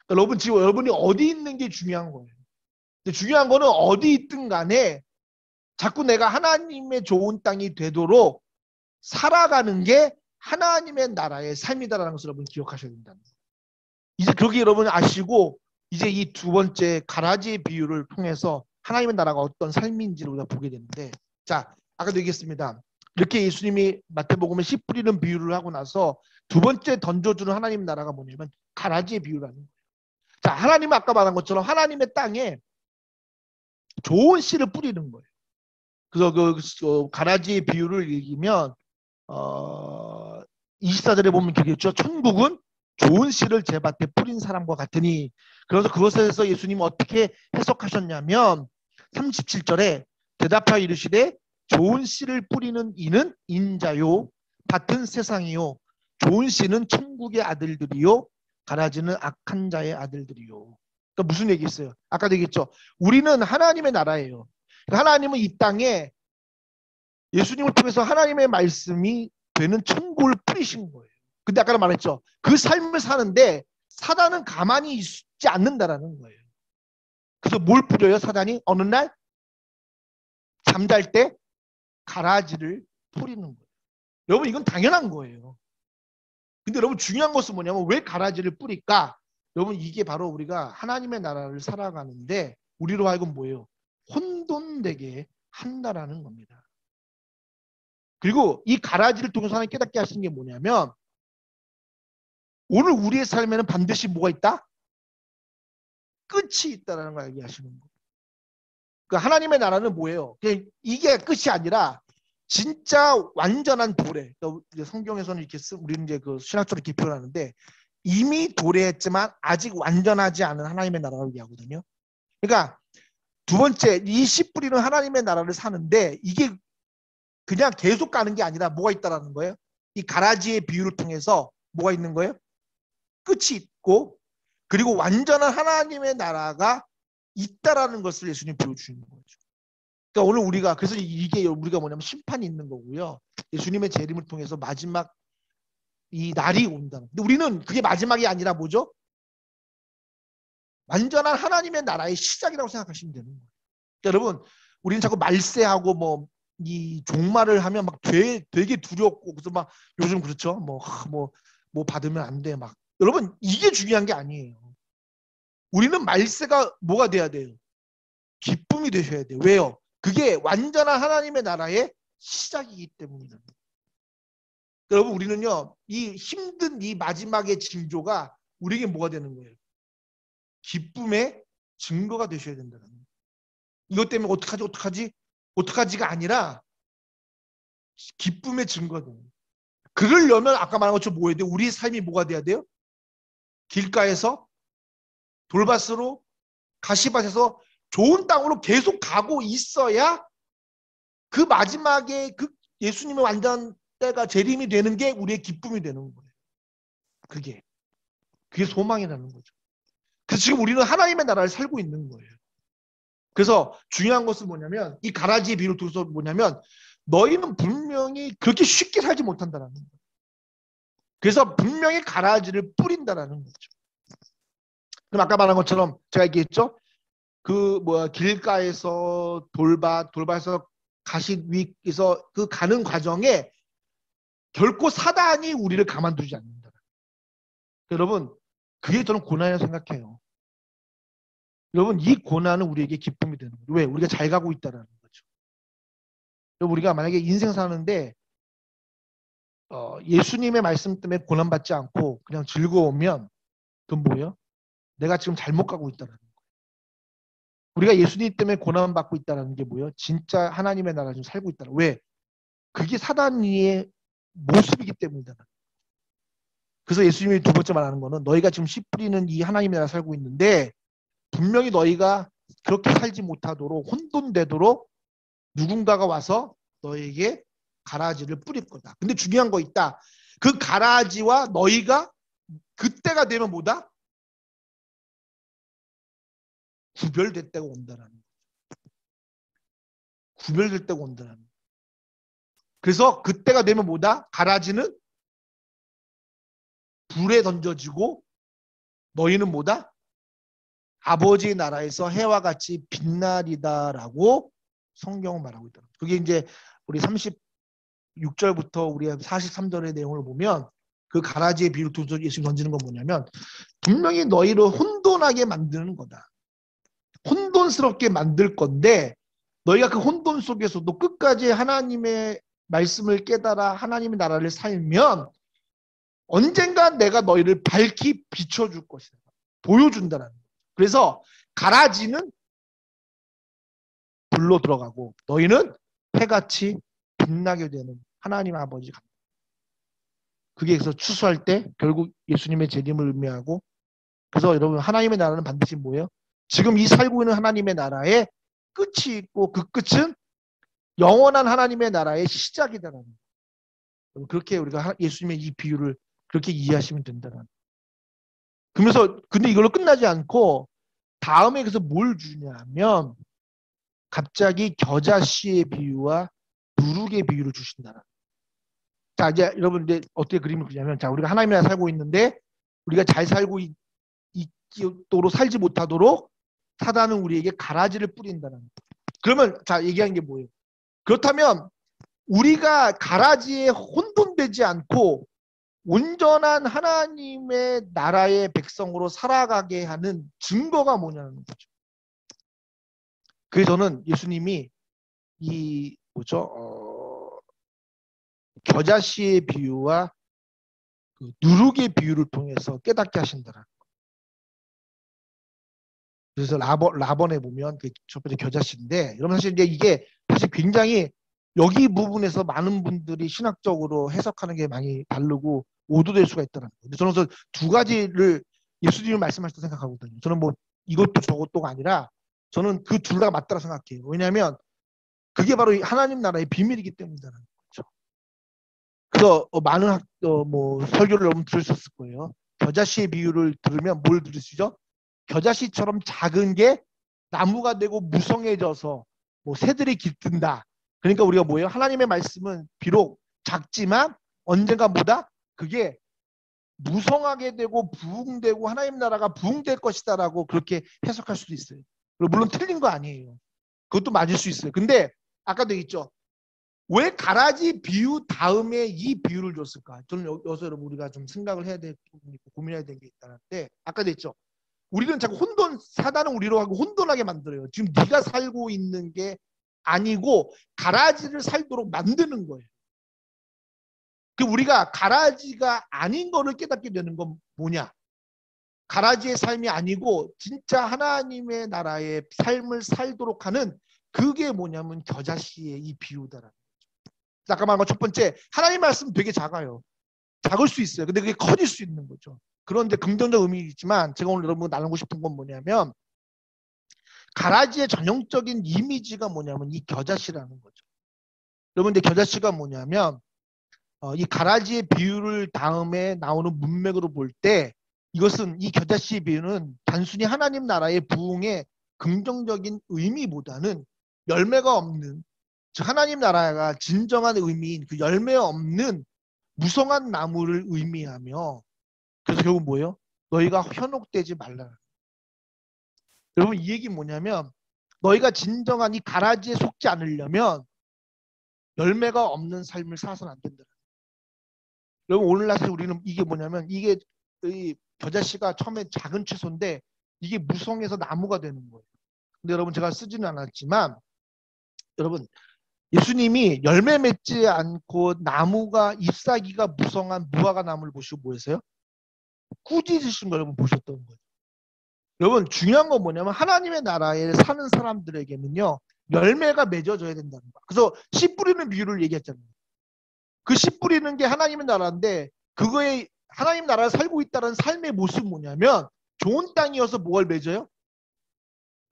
그러니까 여러분 지금 여러분이 어디 있는 게 중요한 거예요. 근데 중요한 거는 어디 있든 간에 자꾸 내가 하나님의 좋은 땅이 되도록 살아가는 게 하나님의 나라의 삶이다라는 것을 여러분 기억하셔야 된다는 거예요. 이제 그렇게 여러분 아시고 이제 이 두 번째 가라지의 비유를 통해서 하나님의 나라가 어떤 삶인지를 우리가 보게 되는데 자 아까도 얘기했습니다. 이렇게 예수님이 마태복음에 씨 뿌리는 비유를 하고 나서 두 번째 던져주는 하나님 나라가 뭐냐면 가라지의 비유라는 거예요. 자 하나님은 아까 말한 것처럼 하나님의 땅에 좋은 씨를 뿌리는 거예요. 그래서 그 가라지의 비유를 읽으면 24절에 보면 그러겠죠. 천국은 좋은 씨를 제 밭에 뿌린 사람과 같으니 그래서 그것에 대해서 예수님은 어떻게 해석하셨냐면 37절에 대답하여 이르시되 좋은 씨를 뿌리는 이는 인자요 밭은 세상이요 좋은 씨는 천국의 아들들이요 가라지는 악한 자의 아들들이요. 그러니까 무슨 얘기 있어요? 아까도 얘기했죠. 우리는 하나님의 나라예요. 하나님은 이 땅에 예수님을 통해서 하나님의 말씀이 되는 천국을 뿌리신 거예요. 근데 아까 말했죠. 그 삶을 사는데 사단은 가만히 있지 않는다라는 거예요. 그래서 뭘 뿌려요? 사단이 어느 날 잠잘 때 가라지를 뿌리는 거예요. 여러분 이건 당연한 거예요. 근데 여러분 중요한 것은 뭐냐면 왜 가라지를 뿌릴까? 여러분 이게 바로 우리가 하나님의 나라를 살아가는데 우리로 하여금 뭐예요? 혼돈되게 한다라는 겁니다. 그리고 이 가라지를 통해서 하나님 깨닫게 하시는 게 뭐냐면 오늘 우리의 삶에는 반드시 뭐가 있다? 끝이 있다라는 걸 얘기하시는 거예요. 그 하나님의 나라는 뭐예요? 그냥 이게 끝이 아니라 진짜 완전한 도래. 성경에서는 이렇게 우리는 이제 그 신학적으로 이렇게 표현하는데 이미 도래했지만 아직 완전하지 않은 하나님의 나라를 얘기하거든요. 그러니까 두 번째 이 씨 뿌리는 하나님의 나라를 사는데 이게 그냥 계속 가는 게 아니라 뭐가 있다라는 거예요? 이 가라지의 비유를 통해서 뭐가 있는 거예요? 끝이 있고 그리고 완전한 하나님의 나라가 있다라는 것을 예수님 보여주시는 거죠. 그러니까 오늘 우리가 그래서 이게 우리가 뭐냐면 심판이 있는 거고요. 예수님의 재림을 통해서 마지막 이 날이 온다는. 근데 우리는 그게 마지막이 아니라 뭐죠? 완전한 하나님의 나라의 시작이라고 생각하시면 되는 거예요. 그러니까 여러분 우리는 자꾸 말세하고 뭐 이 종말을 하면 막 되게 두렵고 그래서 막 요즘 그렇죠. 뭐 받으면 안 돼 막. 여러분 이게 중요한 게 아니에요. 우리는 말세가 뭐가 돼야 돼요? 기쁨이 되셔야 돼요. 왜요? 그게 완전한 하나님의 나라의 시작이기 때문이다. 여러분 우리는요 이 힘든 이 마지막의 징조가 우리에게 뭐가 되는 거예요? 기쁨의 증거가 되셔야 된다는 거예요. 이것 때문에 어떡하지가 아니라 기쁨의 증거가 되는 거예요. 그러려면 아까 말한 것처럼 뭐 해야 돼요? 우리의 삶이 뭐가 돼야 돼요? 길가에서 돌밭으로 가시밭에서 좋은 땅으로 계속 가고 있어야 그 마지막에 그 예수님의 완전 때가 재림이 되는 게 우리의 기쁨이 되는 거예요. 그게. 그게 소망이라는 거죠. 그래서 지금 우리는 하나님의 나라를 살고 있는 거예요. 그래서 중요한 것은 뭐냐면 이 가라지의 비유를 두서 뭐냐면 너희는 분명히 그렇게 쉽게 살지 못한다는 거예요. 그래서 분명히 가라지를 뿌린다라는 거죠. 그럼 아까 말한 것처럼 제가 얘기했죠. 길가에서 돌밭에서 가시 위에서 그 가는 과정에 결코 사단이 우리를 가만두지 않는다. 여러분, 그게 저는 고난이라고 생각해요. 여러분, 이 고난은 우리에게 기쁨이 되는 거예요. 왜? 우리가 잘 가고 있다는 거죠. 여러분, 우리가 만약에 인생 사는데 예수님의 말씀 때문에 고난받지 않고 그냥 즐거우면 그건 뭐예요? 내가 지금 잘못 가고 있다는 거예요. 우리가 예수님 때문에 고난받고 있다는 게 뭐예요? 진짜 하나님의 나라를 좀 살고 있다는 거예요. 왜? 그게 사단의 모습이기 때문이다. 그래서 예수님이 두 번째 말하는 거는 너희가 지금 씨 뿌리는 이 하나님의 나라 살고 있는데 분명히 너희가 그렇게 살지 못하도록 혼돈되도록 누군가가 와서 너에게 가라지를 뿌릴 거다. 근데 중요한 거 있다. 그 가라지와 너희가 그때가 되면 뭐다? 구별될 때가 온다라는 거예요. 구별될 때가 온다라는 거예요. 그래서 그때가 되면 뭐다? 가라지는 불에 던져지고 너희는 뭐다? 아버지의 나라에서 해와 같이 빛나리다라고 성경은 말하고 있다. 그게 이제 우리 36절부터 우리 43절의 내용을 보면 그 가라지의 비유를 두서 예수님 던지는 건 뭐냐면 분명히 너희를 혼돈하게 만드는 거다. 혼돈스럽게 만들 건데 너희가 그 혼돈 속에서도 끝까지 하나님의 말씀을 깨달아 하나님의 나라를 살면 언젠가 내가 너희를 밝히 비춰줄 것이다. 보여준다는 거예요. 그래서 가라지는 불로 들어가고 너희는 해같이 빛나게 되는 하나님 아버지가. 그게 그래서 추수할 때 결국 예수님의 재림을 의미하고 그래서 여러분 하나님의 나라는 반드시 뭐예요? 지금 이 살고 있는 하나님의 나라의 끝이 있고 그 끝은 영원한 하나님의 나라의 시작이다라는 거예요. 그렇게 우리가 예수님의 이 비유를 그렇게 이해하시면 된다는. 그러면서 근데 이걸로 끝나지 않고 다음에 그래서 뭘 주냐면 갑자기 겨자씨의 비유와 누룩의 비유를 주신다는. 자 이제 여러분 이제 어떻게 그림을 그리냐면 자 우리가 하나님 나라에 살고 있는데 우리가 잘 살고 있도록 살지 못하도록 사단은 우리에게 가라지를 뿌린다는. 그러면 자 얘기한 게 뭐예요? 그렇다면 우리가 가라지에 혼돈되지 않고 온전한 하나님의 나라의 백성으로 살아가게 하는 증거가 뭐냐는 거죠. 그래서 저는 예수님이 이 겨자씨의 비유와 그 누룩의 비유를 통해서 깨닫게 하신다라는 거예요. 그래서 라번에 보면 그 첫 번째 겨자씨인데 여러분 사실 이게 사실 굉장히 여기 부분에서 많은 분들이 신학적으로 해석하는 게 많이 다르고 오도될 수가 있다는 거예요. 근데 저는 그래서 두 가지를 예수님이 말씀하실 때 생각하거든요. 저는 뭐 이것도 저것도가 아니라 저는 그 둘 다 맞다고 생각해요. 왜냐하면 그게 바로 하나님 나라의 비밀이기 때문이라는 거죠. 그래서 많은 설교를 여러분 들으셨을 거예요. 겨자씨의 비유를 들으면 뭘 들으시죠? 겨자씨처럼 작은 게 나무가 되고 무성해져서 뭐 새들이 깃든다. 그러니까 우리가 뭐예요? 하나님의 말씀은 비록 작지만 언젠가 뭐다? 그게 무성하게 되고 부흥되고 하나님 나라가 부흥될 것이다라고 그렇게 해석할 수도 있어요. 물론 틀린 거 아니에요. 그것도 맞을 수 있어요. 근데 아까도 얘기했죠. 왜 가라지 비유 다음에 이 비유를 줬을까? 저는 여기서 여러분 우리가 좀 생각을 해야 될 부분이 있고 고민해야 되는 게 있다는데 아까도 했죠. 우리는 자꾸 사단은 우리로 하고 혼돈하게 만들어요. 지금 네가 살고 있는 게 아니고 가라지를 살도록 만드는 거예요. 그 우리가 가라지가 아닌 거를 깨닫게 되는 건 뭐냐? 가라지의 삶이 아니고 진짜 하나님의 나라의 삶을 살도록 하는 그게 뭐냐면 겨자씨의 이 비유다라는 거죠. 아까 말한 것 첫 번째 하나님 말씀 되게 작아요. 작을 수 있어요. 근데 그게 커질 수 있는 거죠. 그런데 긍정적 의미가 있지만 제가 오늘 여러분 나누고 싶은 건 뭐냐면 가라지의 전형적인 이미지가 뭐냐면 이 겨자씨라는 거죠. 여러분 근데 겨자씨가 뭐냐면 이 가라지의 비유를 다음에 나오는 문맥으로 볼 때 이것은 이 겨자씨 비유는 단순히 하나님 나라의 부흥의 긍정적인 의미보다는 열매가 없는, 즉 하나님 나라가 진정한 의미인 그 열매 없는 무성한 나무를 의미하며, 그래서 결국 뭐예요? 너희가 현혹되지 말라. 여러분 이 얘기 뭐냐면 너희가 진정한 이 가라지에 속지 않으려면 열매가 없는 삶을 살아서는 안 된다. 여러분 오늘날 우리는 이게 뭐냐면 이게 이 겨자씨가 처음에 작은 채소인데 이게 무성해서 나무가 되는 거예요. 근데 여러분 제가 쓰지는 않았지만 여러분 예수님이 열매 맺지 않고 나무가 잎사귀가 무성한 무화과 나무를 보시고 뭐 했어요? 꾸짖으신 걸 여러분 보셨던 거예요. 여러분 중요한 건 뭐냐면 하나님의 나라에 사는 사람들에게는요 열매가 맺어져야 된다는 거예요. 그래서 씨 뿌리는 비유를 얘기했잖아요. 그 씨 뿌리는 게 하나님의 나라인데 그거에 하나님 나라에 살고 있다는 삶의 모습은 뭐냐면 좋은 땅이어서 뭘 맺어요?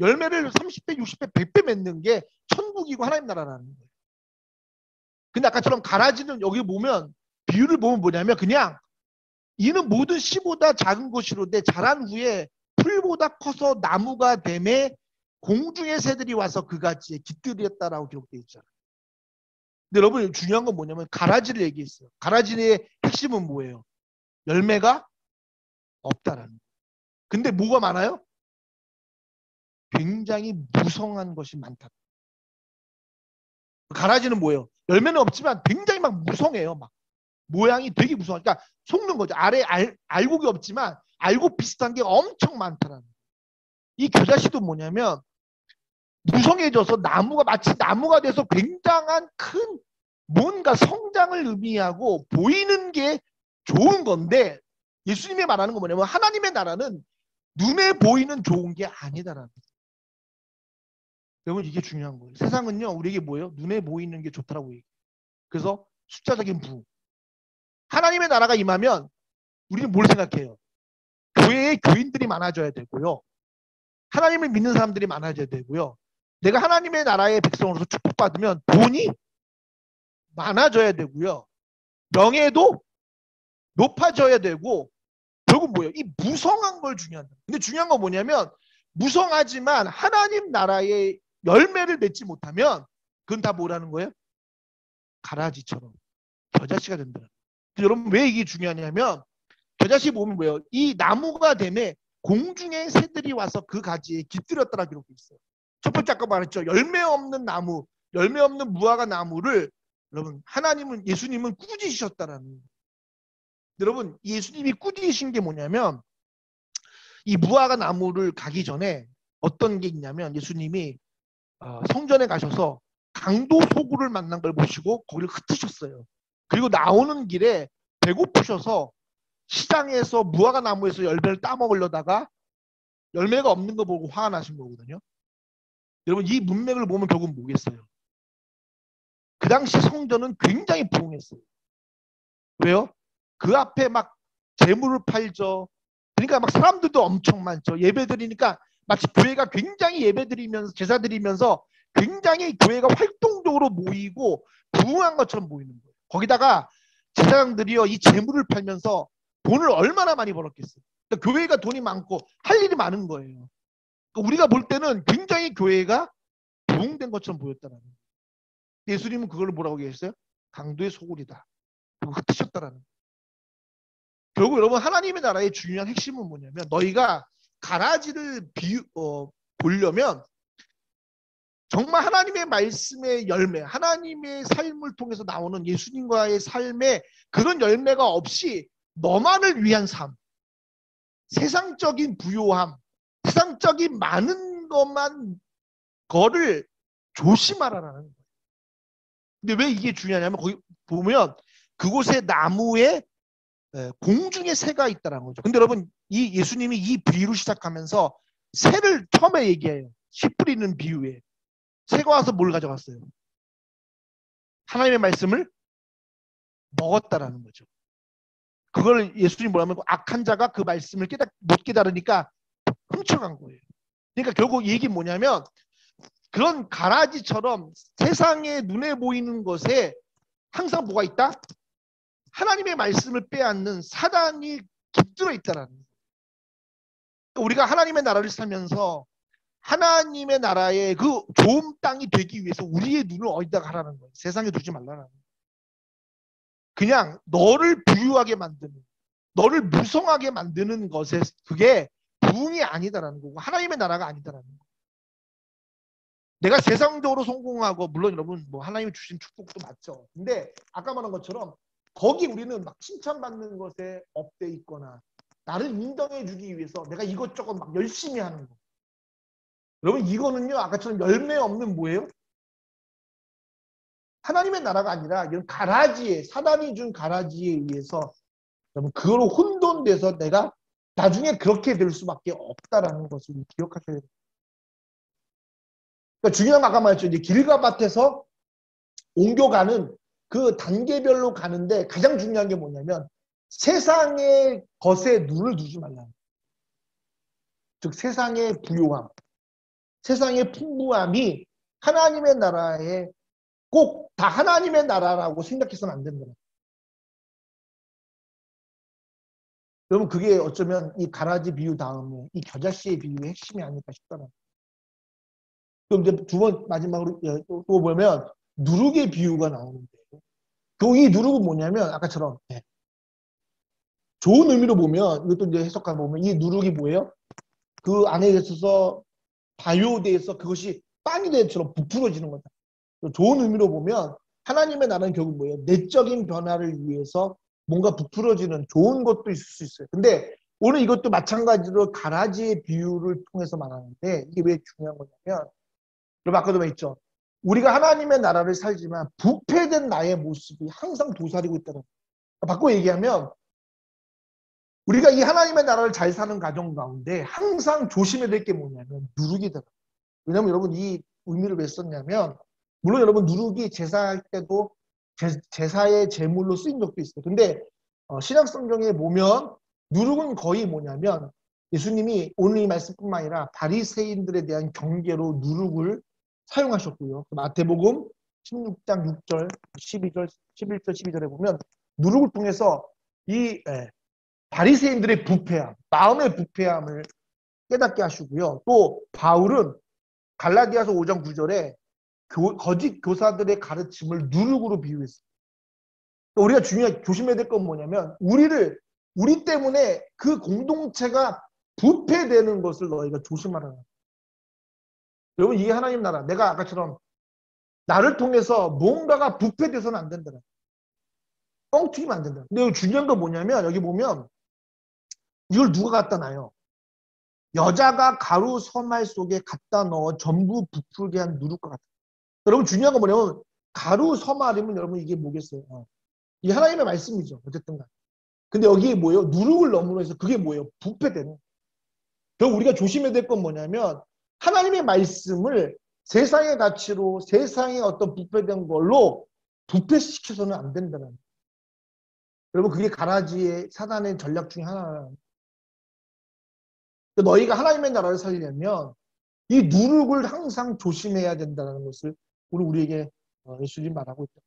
열매를 30배, 60배, 100배 맺는 게 천국이고 하나님 나라라는 거예요. 근데 아까처럼 가라지는 여기 보면 비유를 보면 뭐냐면 그냥 이는 모든 씨보다 작은 것이로되 자란 후에 풀보다 커서 나무가 되매 공중의 새들이 와서 그 가지에 깃들였다라고 기록되어 있잖아요. 근데 여러분 중요한 건 뭐냐면 가라지를 얘기했어요. 가라지의 핵심은 뭐예요? 열매가 없다라는 거예요. 근데 뭐가 많아요? 굉장히 무성한 것이 많다. 가라지는 뭐예요? 열매는 없지만 굉장히 막 무성해요. 막 모양이 되게 무성하니까 그러니까 속는 거죠. 아래 알곡이 없지만 알곡 비슷한 게 엄청 많다라는 거예요. 이 겨자씨도 뭐냐면 무성해져서 나무가 마치 나무가 돼서 굉장한 큰 뭔가 성장을 의미하고 보이는 게 좋은 건데 예수님이 말하는 건 뭐냐면 하나님의 나라는 눈에 보이는 좋은 게 아니다라는 거예요. 여러분 이게 중요한 거예요. 세상은요 우리에게 뭐예요? 눈에 보이는 게 좋다라고 얘기해요. 그래서 숫자적인 부흥. 하나님의 나라가 임하면 우리는 뭘 생각해요? 교회에 교인들이 많아져야 되고요. 하나님을 믿는 사람들이 많아져야 되고요. 내가 하나님의 나라의 백성으로서 축복받으면 돈이 많아져야 되고요. 명예도 높아져야 되고 결국 뭐예요? 이 무성한 걸 중요한다. 근데 중요한 건 뭐냐면 무성하지만 하나님 나라의 열매를 맺지 못하면 그건 다 뭐라는 거예요? 가라지처럼 겨자씨가 된다. 여러분 왜 이게 중요하냐면 겨자씨 보면 뭐예요? 이 나무가 되면 공중의 새들이 와서 그 가지에 깃들였다라 기록돼 있어요. 첫 번째 아까 말했죠. 열매 없는 나무, 열매 없는 무화과 나무를 여러분 하나님은 예수님은 꾸짖으셨다라는 거예요. 여러분 예수님이 꾸짖으신 게 뭐냐면 이 무화과 나무를 가기 전에 어떤 게 있냐면 예수님이 성전에 가셔서 강도 소굴을 만난 걸 보시고 거기를 흩으셨어요. 그리고 나오는 길에 배고프셔서 시장에서 무화과 나무에서 열매를 따먹으려다가 열매가 없는 거 보고 화가 나신 거거든요. 여러분 이 문맥을 보면 결국 뭐겠어요? 그 당시 성전은 굉장히 부흥했어요. 왜요? 그 앞에 막 재물을 팔죠. 그러니까 막 사람들도 엄청 많죠. 예배 드리니까 마치 교회가 굉장히 예배 드리면서 제사 드리면서 굉장히 교회가 활동적으로 모이고 부흥한 것처럼 보이는 거예요. 거기다가 제사장들이요 이 재물을 팔면서 돈을 얼마나 많이 벌었겠어요. 그러니까 교회가 돈이 많고 할 일이 많은 거예요. 그러니까 우리가 볼 때는 굉장히 교회가 부흥된 것처럼 보였다는 거예요. 예수님은 그걸 뭐라고 얘기했어요? 강도의 소굴이다. 그리고 흩으셨다라는 거예요. 결국 여러분 하나님의 나라의 중요한 핵심은 뭐냐면 너희가 가라지를 보려면 정말 하나님의 말씀의 열매, 하나님의 삶을 통해서 나오는 예수님과의 삶의 그런 열매가 없이 너만을 위한 삶, 세상적인 부요함, 세상적인 많은 것만 거를 조심하라라는 거예요. 근데 왜 이게 중요하냐면 거기 보면 그곳에 나무에 공중에 새가 있다는 거죠. 근데 여러분 이 예수님이 이 비유를 시작하면서 새를 처음에 얘기해요. 씨 뿌리는 비유에 새가 와서 뭘 가져갔어요? 하나님의 말씀을 먹었다라는 거죠. 그걸 예수님 뭐라면 악한 자가 그 말씀을 못 깨달으니까 훔쳐간 거예요. 그러니까 결국 이 얘기는 뭐냐면 그런 가라지처럼 세상에 눈에 보이는 것에 항상 뭐가 있다? 하나님의 말씀을 빼앗는 사단이 깃들어 있다라는 거예요. 우리가 하나님의 나라를 살면서 하나님의 나라의 그 좋은 땅이 되기 위해서 우리의 눈을 어디다 가라는 거예요. 세상에 두지 말라는 거예요. 그냥 너를 부유하게 만드는, 너를 무성하게 만드는 것에 그게 부흥이 아니다라는 거고 하나님의 나라가 아니다라는 거예요. 내가 세상적으로 성공하고 물론 여러분 뭐 하나님이 주신 축복도 맞죠. 근데 아까 말한 것처럼 거기 우리는 막 칭찬받는 것에 업돼 있거나 나를 인정해 주기 위해서 내가 이것저것 막 열심히 하는 거. 여러분 이거는요 아까처럼 열매 없는 뭐예요? 하나님의 나라가 아니라 이런 가라지에 사단이 준 가라지에 의해서 여러분 그거로 혼돈돼서 내가 나중에 그렇게 될 수밖에 없다라는 것을 기억하셔야 돼요. 그러니까 중요한 건 아까 말했죠. 이제 길과 밭에서 옮겨가는 그 단계별로 가는데 가장 중요한 게 뭐냐면 세상의 것에 눈을 두지 말라. 즉 세상의 부요함, 세상의 풍부함이 하나님의 나라에 꼭 다 하나님의 나라라고 생각해서는 안 된다. 여러분 그게 어쩌면 이 가라지 비유 다음에 이 겨자씨의 비유의 핵심이 아닐까 싶더라고요. 그럼 이제 두 번 마지막으로 또 보면 누룩의 비유가 나오는데 이 누룩은 뭐냐면 아까처럼 좋은 의미로 보면 이것도 이제 해석해 보면 이 누룩이 뭐예요? 그 안에 있어서 바이오대에서 그것이 빵이 대처럼 부풀어지는 거다. 좋은 의미로 보면 하나님의 나라는 결국 뭐예요? 내적인 변화를 위해서 뭔가 부풀어지는 좋은 것도 있을 수 있어요. 근데 오늘 이것도 마찬가지로 가라지의 비유를 통해서 말하는데 이게 왜 중요한 거냐면 여러분 아까도 말했죠. 우리가 하나님의 나라를 살지만 부패된 나의 모습이 항상 도사리고 있다는 거예요. 바꿔 얘기하면 우리가 이 하나님의 나라를 잘 사는 가정 가운데 항상 조심해야 될 게 뭐냐면 누룩이다. 왜냐하면 여러분 이 의미를 왜 썼냐면 물론 여러분 누룩이 제사할 때도 제사의 제물로 쓰인 적도 있어요. 근데 신약 성경에 보면 누룩은 거의 뭐냐면 예수님이 오늘 이 말씀뿐만 아니라 바리새인들에 대한 경계로 누룩을 사용하셨고요. 마태복음 16장 6절, 12절, 11절, 12절에 보면 누룩을 통해서 이 바리새인들의 부패함, 마음의 부패함을 깨닫게 하시고요. 또 바울은 갈라디아서 5장 9절에 거짓 교사들의 가르침을 누룩으로 비유했어요. 우리가 조심해야 될 건 뭐냐면 우리 때문에 그 공동체가 부패되는 것을 너희가 조심하라는 거예요. 여러분 이게 하나님 나라. 내가 아까처럼 나를 통해서 뭔가가 부패돼서는 안 된다. 뻥튀기면 안 된다. 근데 중요한 건 뭐냐면 여기 보면 이걸 누가 갖다 놔요? 여자가 가루 서말 속에 갖다 넣어 전부 부풀게 한 누룩과 같다. 여러분 중요한 건 뭐냐면 가루 서말이면 여러분 이게 뭐겠어요? 이게 하나님의 말씀이죠. 어쨌든 간. 근데 여기에 뭐예요? 누룩을 넣음으로 해서 그게 뭐예요? 부패되는. 결국 우리가 조심해야 될 건 뭐냐면 하나님의 말씀을 세상의 가치로 세상의 어떤 부패된 걸로 부패시켜서는 안 된다는 거예요. 여러분 그게 가라지의 사단의 전략 중에 하나라는 너희가 하나님의 나라를 살려면 이 누룩을 항상 조심해야 된다는 것을 우리에게 예수님 말하고 있다.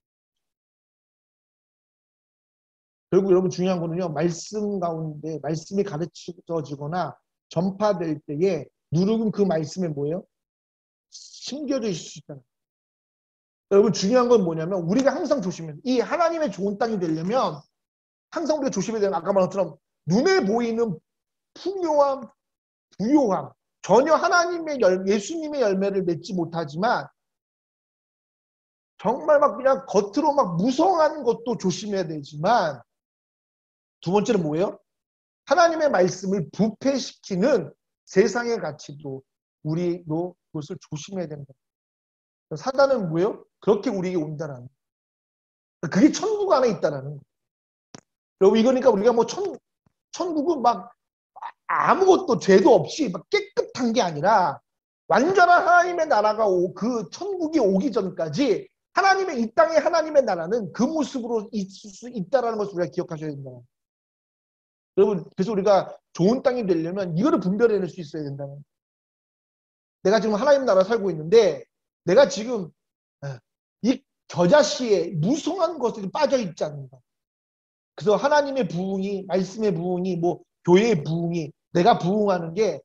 결국 여러분 중요한 거는요. 말씀 가운데 말씀이 가르쳐지거나 전파될 때에 누룩은 그 말씀에 뭐예요? 심겨져 있을 수 있다는 거예요. 여러분 중요한 건 뭐냐면 우리가 항상 조심해야 돼요. 이 하나님의 좋은 땅이 되려면 항상 우리가 조심해야 되는 아까 말한 것처럼 눈에 보이는 풍요함, 부요함 전혀 하나님의 예수님의 열매를 맺지 못하지만 정말 막 그냥 겉으로 막 무성한 것도 조심해야 되지만 두 번째는 뭐예요? 하나님의 말씀을 부패시키는 세상의 가치도 우리도 그것을 조심해야 된다. 사단은 뭐예요? 그렇게 우리에게 온다는 거예요. 그게 천국 안에 있다는 거예요. 여러분 이거니까 우리가 뭐 천국은 막 아무것도 죄도 없이 막 깨끗한 게 아니라 완전한 하나님의 나라가 그 천국이 오기 전까지 하나님의 이 땅의 하나님의 나라는 그 모습으로 있을 수 있다는 것을 우리가 기억하셔야 된다. 여러분 그래서 우리가 좋은 땅이 되려면 이거를 분별해낼 수 있어야 된다는 거예요. 내가 지금 하나님 나라 살고 있는데 내가 지금 이 겨자씨에 무성한 것에 빠져 있지 않는가. 그래서 하나님의 부흥이 말씀의 부흥이 뭐 교회의 부흥이 내가 부흥하는 게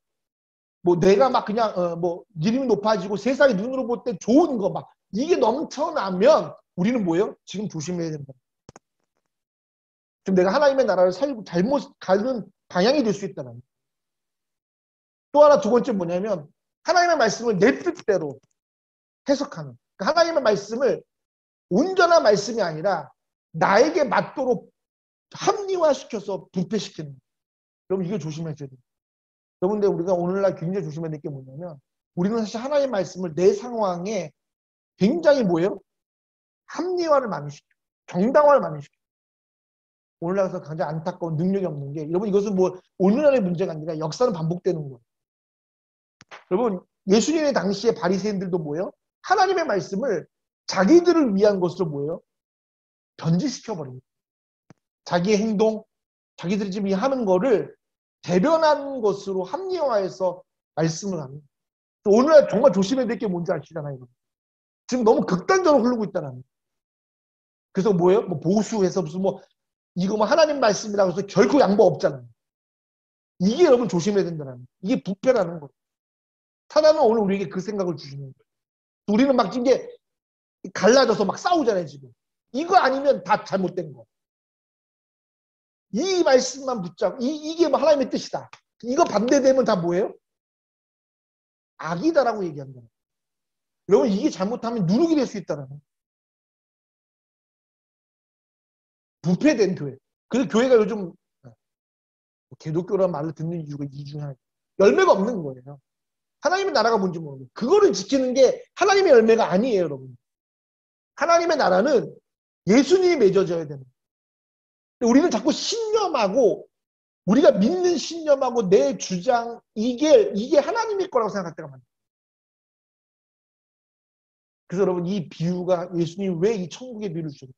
뭐 내가 막 그냥 뭐 이름이 높아지고 세상이 눈으로 볼 때 좋은 거 막 이게 넘쳐나면 우리는 뭐예요? 지금 조심해야 된다. 지금 내가 하나님의 나라를 살고 잘못 가는 방향이 될 수 있다는 거예요. 또 하나 두 번째 뭐냐면 하나님의 말씀을 내 뜻대로 해석하는. 그러니까 하나님의 말씀을 온전한 말씀이 아니라 나에게 맞도록 합리화시켜서 부패시키는. 여러분 이거 조심하셔야 돼요. 여러분들 우리가 오늘날 굉장히 조심해야 될 게 뭐냐면 우리는 사실 하나님의 말씀을 내 상황에 굉장히 뭐예요? 합리화를 많이 시켜. 정당화를 많이 시켜. 오늘날에서 가장 안타까운 능력이 없는 게 여러분 이것은 뭐 오늘날의 문제가 아니라 역사는 반복되는 거예요. 여러분 예수님의 당시에 바리새인들도 뭐예요? 하나님의 말씀을 자기들을 위한 것으로 뭐예요? 변질시켜버립니다. 자기의 행동, 자기들이 지금 하는 거를 대변한 것으로 합리화해서 말씀을 합니다. 오늘날 정말 조심해야 될 게 뭔지 아시잖아요. 지금 너무 극단적으로 흐르고 있다는 거예요. 그래서 뭐예요? 뭐 보수해서 무슨 뭐 이거 뭐 하나님 말씀이라고 해서 결코 양보 없잖아요. 이게 여러분 조심해야 된다는 거예요. 이게 부패라는 거예요. 사단은 오늘 우리에게 그 생각을 주시는 거예요. 우리는 막 이게 갈라져서 막 싸우잖아요, 지금. 이거 아니면 다 잘못된 거. 이 말씀만 붙잡고, 이게 뭐 하나님의 뜻이다. 이거 반대되면 다 뭐예요? 악이다라고 얘기하는 거예요. 여러분, 이게 잘못하면 누룩이 될 수 있다는 거예요. 부패된 교회. 그래서 교회가 요즘 기독교라는 말을 듣는 이유가 이 중에 하나. 열매가 없는 거예요. 하나님의 나라가 뭔지 모르고. 그거를 지키는 게 하나님의 열매가 아니에요, 여러분. 하나님의 나라는 예수님이 맺어져야 되는 거예요. 우리는 자꾸 신념하고 우리가 믿는 신념하고 내 주장 이게 하나님의 거라고 생각할 때가 많아요. 그래서 여러분 이 비유가 예수님이 왜 이 천국의 비유를 주셨을까?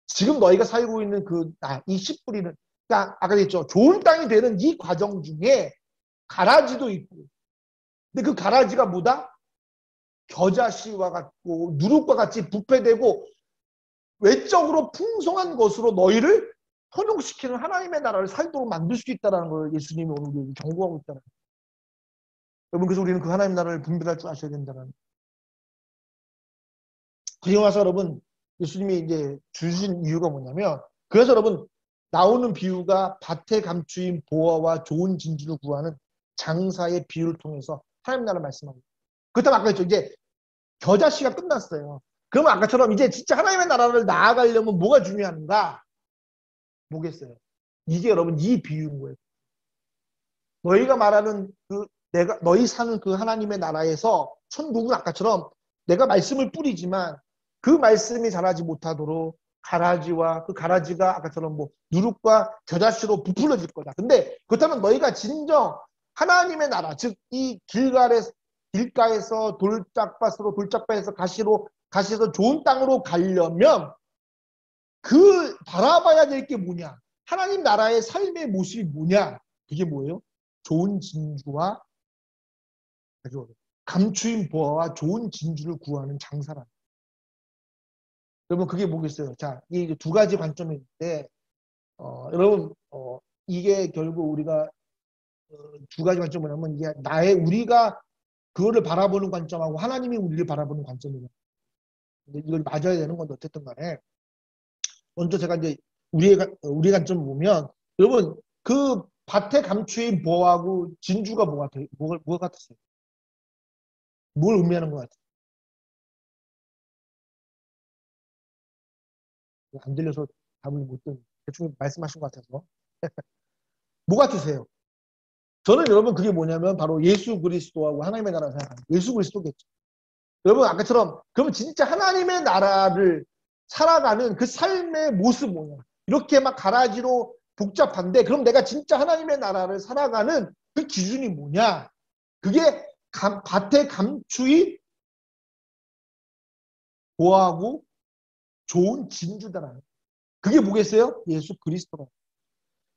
지금 너희가 살고 있는 이 씨 뿌리는 그러니까 아까 했죠. 좋은 땅이 되는 이 과정 중에 가라지도 있고 근데 그 가라지가 뭐다? 겨자씨와 같고 누룩과 같이 부패되고 외적으로 풍성한 것으로 너희를 현혹시키는 하나님의 나라를 살도록 만들 수 있다는 걸 예수님이 오늘 경고하고 있다는 거예요. 여러분 그래서 우리는 그 하나님 나라를 분별할 줄 아셔야 된다는 거예요. 그리고 나서 여러분 예수님이 이제 주신 이유가 뭐냐면 그래서 여러분 나오는 비유가 밭에 감추인 보화와 좋은 진주를 구하는 장사의 비유를 통해서 하나님 나라를 말씀합니다. 그렇다면 아까 했죠. 이제 겨자씨가 끝났어요. 그러면 아까처럼 이제 진짜 하나님의 나라를 나아가려면 뭐가 중요한가? 뭐겠어요? 이게 여러분 이 비유인 거예요. 너희가 말하는 너희 사는 그 하나님의 나라에서 천국은 아까처럼 내가 말씀을 뿌리지만 그 말씀이 자라지 못하도록 가라지와 그 가라지가 아까처럼 뭐 누룩과 겨자씨로 부풀려질 거다. 근데 그렇다면 너희가 진정 하나님의 나라, 즉 이 길가에서 돌짝밭에서 가시에서 좋은 땅으로 가려면 그 바라봐야 될 게 뭐냐? 하나님 나라의 삶의 모습이 뭐냐? 그게 뭐예요? 좋은 진주와 감추인 보화와 좋은 진주를 구하는 장사라. 여러분 그게 뭐겠어요? 자, 이 두 가지 관점이 있는데 여러분 이게 결국 우리가 두 가지 관점이 뭐냐면 이게 우리가 그거를 바라보는 관점하고 하나님이 우리를 바라보는 관점이에요. 근데 이걸 맞아야 되는 건데 어쨌든 간에 먼저 제가 이제 우리 관점을 보면 여러분 그 밭에 감추인 보하고 진주가 뭐 같았어요? 뭘 의미하는 것 같아요? 안 들려서 답을 못 듣는 대충 말씀하신 것 같아서 뭐 같으세요? 저는 여러분 그게 뭐냐면 바로 예수 그리스도하고 하나님의 나라를 생각합니다. 예수 그리스도겠죠. 여러분 아까처럼 그러면 진짜 하나님의 나라를 살아가는 그 삶의 모습 뭐냐? 이렇게 막 가라지로 복잡한데 그럼 내가 진짜 하나님의 나라를 살아가는 그 기준이 뭐냐? 그게 밭에 감추인 보하고 좋은 진주다라는 그게 뭐겠어요? 예수 그리스도다.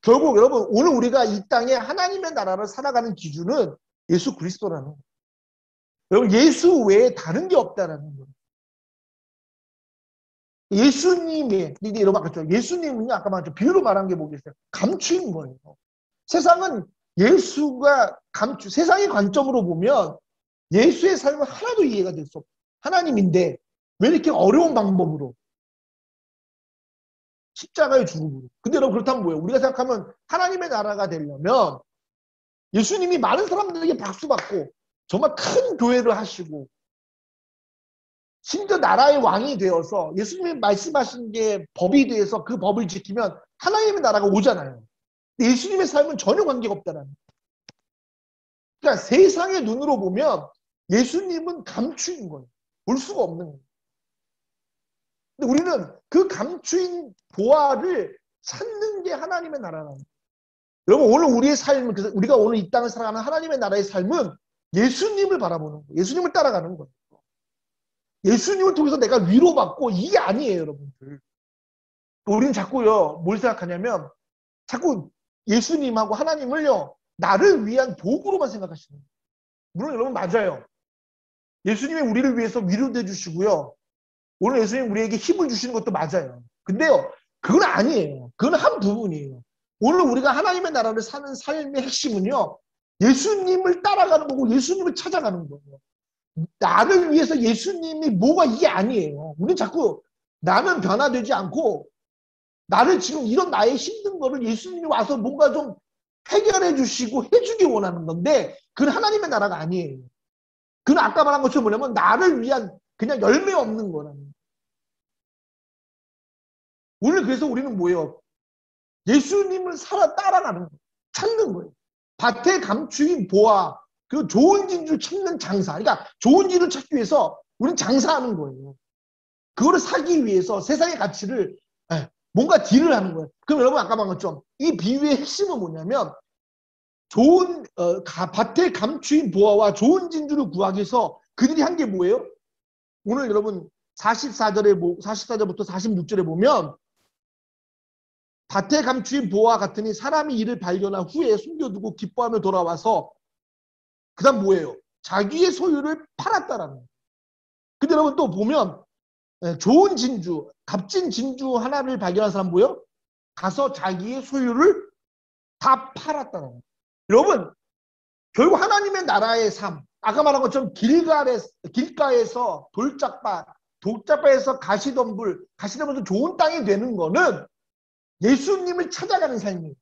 결국 여러분 오늘 우리가 이 땅에 하나님의 나라를 살아가는 기준은 예수 그리스도라는 거예요. 여러분 예수 외에 다른 게 없다라는 거예요. 예수님의 여러분 아까 예수님은요 아까 말했죠 비유로 말한 게 뭐겠어요? 감추인 거예요. 세상은 예수가 세상의 관점으로 보면 예수의 삶은 하나도 이해가 될 수 없어. 하나님인데 왜 이렇게 어려운 방법으로 십자가의 죽음으로. 근데 여러분 그렇다면 뭐예요? 우리가 생각하면 하나님의 나라가 되려면 예수님이 많은 사람들에게 박수받고 정말 큰 교회를 하시고 심지어 나라의 왕이 되어서 예수님이 말씀하신 게 법이 돼서 그 법을 지키면 하나님의 나라가 오잖아요. 근데 예수님의 삶은 전혀 관계가 없다는 거예요. 그러니까 세상의 눈으로 보면 예수님은 감추인 거예요. 볼 수가 없는 거예요. 근데 우리는 그 감추인 보화를 찾는 게 하나님의 나라라는 거예요. 여러분 오늘 우리의 삶은 우리가 오늘 이 땅을 살아가는 하나님의 나라의 삶은 예수님을 바라보는 거예요. 예수님을 따라가는 거예요. 예수님을 통해서 내가 위로받고 이게 아니에요, 여러분들. 우리는 자꾸요 뭘 생각하냐면 자꾸 예수님하고 하나님을요 나를 위한 도구로만 생각하시는 거예요. 물론 여러분 맞아요. 예수님이 우리를 위해서 위로해 주시고요. 오늘 예수님 우리에게 힘을 주시는 것도 맞아요. 근데요 그건 아니에요. 그건 한 부분이에요. 오늘 우리가 하나님의 나라를 사는 삶의 핵심은요 예수님을 따라가는 거고 예수님을 찾아가는 거예요. 나를 위해서 예수님이 뭐가 이게 아니에요. 우리는 자꾸 나는 변화되지 않고 나를 지금 이런 나의 힘든 거를 예수님이 와서 뭔가 좀 해결해 주시고 해주기 원하는 건데 그건 하나님의 나라가 아니에요. 그건 아까 말한 것처럼 뭐냐면 나를 위한 그냥 열매 없는 거라는 거예요. 오늘 그래서 우리는 뭐예요? 예수님을 따라가는 거예요. 찾는 거예요. 밭에 감추인 보화 그 좋은 진주를 찾는 장사. 그러니까 좋은 진주를 찾기 위해서 우리는 장사하는 거예요. 그거를 사기 위해서 세상의 가치를 뭔가 딜을 하는 거예요. 그럼 여러분 아까 말한 것처럼 이 비유의 핵심은 뭐냐면 좋은 밭에 감추인 보화와 좋은 진주를 구하기 위해서 그들이 한 게 뭐예요? 오늘 여러분 44절부터 46절에 보면 밭에 감추인 보화와 같으니 사람이 이를 발견한 후에 숨겨두고 기뻐하며 돌아와서 그 다음 뭐예요? 자기의 소유를 팔았다라는 거예요. 근데 여러분 또 보면 좋은 진주, 값진 진주 하나를 발견한 사람 뭐예요? 가서 자기의 소유를 다 팔았다는 거예요. 여러분 결국 하나님의 나라의 삶, 아까 말한 것처럼 길가에서 돌짝밭에서 가시덤불에서 좋은 땅이 되는 거는 예수님을 찾아가는 삶이에요.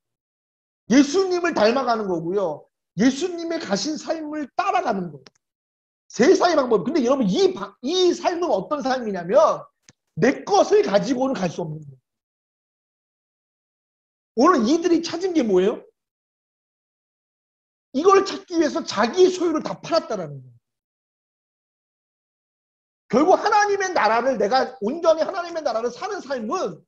예수님을 닮아가는 거고요. 예수님의 가신 삶을 따라가는 거예요. 세상의 방법. 근데 여러분 이 삶은 어떤 삶이냐면 내 것을 가지고는 갈 수 없는 거예요. 오늘 이들이 찾은 게 뭐예요? 이걸 찾기 위해서 자기의 소유를 다 팔았다라는 거예요. 결국 하나님의 나라를 내가 온전히 하나님의 나라를 사는 삶은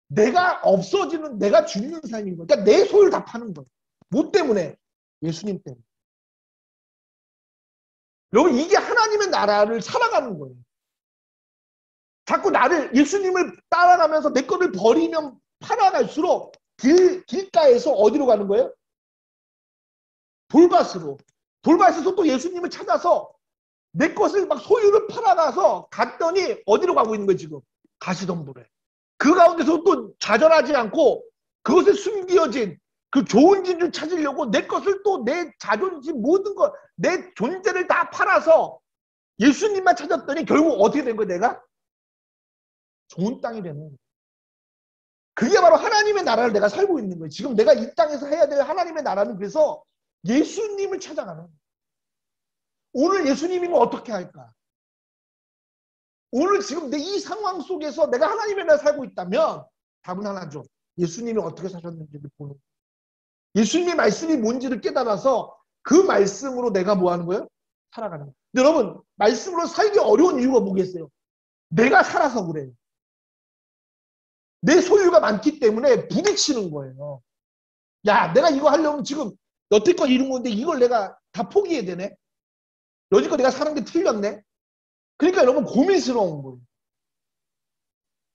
내가 없어지는 내가 죽는 삶인 거예요. 그러니까 내 소유를 다 파는 거예요. 뭐 때문에? 예수님 때문에. 여러분 이게 하나님의 나라를 살아가는 거예요. 자꾸 예수님을 따라가면서 내 것을 버리면 팔아갈수록 길가에서 어디로 가는 거예요? 돌밭에서 또 예수님을 찾아서 내 것을 막 소유를 팔아가서 갔더니 어디로 가고 있는 거예요 지금? 가시덤불에. 그 가운데서 또 좌절하지 않고 그것에 숨겨진 그 좋은 진주를 찾으려고 내 것을 또 내 자존심 모든 것 내 존재를 다 팔아서 예수님만 찾았더니 결국 어떻게 된 거예요 내가? 좋은 땅이 되는 거예요. 그게 바로 하나님의 나라를 내가 살고 있는 거예요. 지금 내가 이 땅에서 해야 될 하나님의 나라는 그래서 예수님을 찾아가는 거예요. 오늘 예수님이면 어떻게 할까? 오늘 지금 내 이 상황 속에서 내가 하나님의 나라를 살고 있다면 답은 하나죠. 예수님이 어떻게 사셨는지를 보는 거예요. 예수님의 말씀이 뭔지를 깨달아서 그 말씀으로 내가 뭐 하는 거예요? 살아가는 거예요. 근데 여러분 말씀으로 살기 어려운 이유가 뭐겠어요? 내가 살아서 그래요. 내 소유가 많기 때문에 부딪히는 거예요. 야 내가 이거 하려면 지금 여태껏 이룬 건데 이걸 내가 다 포기해야 되네. 여지껏 내가 사는 게 틀렸네. 그러니까 여러분 고민스러운 거예요.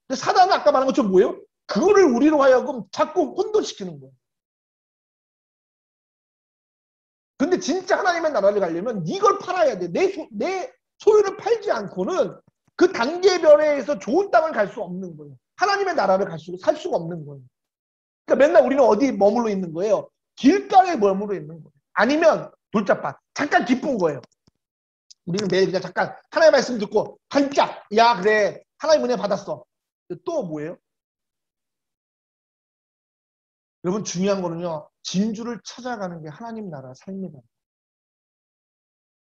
근데 사단은 아까 말한 것처럼 뭐예요? 그거를 우리로 하여금 자꾸 혼돈시키는 거예요. 근데 진짜 하나님의 나라를 가려면 이걸 팔아야 돼. 내 소유를 팔지 않고는 그 단계별에서 좋은 땅을 갈 수 없는 거예요. 하나님의 나라를 살 수가 없는 거예요. 그러니까 맨날 우리는 어디 머물러 있는 거예요? 길가에 머무르 있는 거예요. 아니면 돌짝밭. 잠깐 기쁜 거예요. 우리는 매일 그냥 잠깐 하나님의 말씀 듣고 반짝 야 그래 하나님 은혜 받았어. 또 뭐예요? 여러분 중요한 거는요. 진주를 찾아가는 게 하나님 나라 삶이다.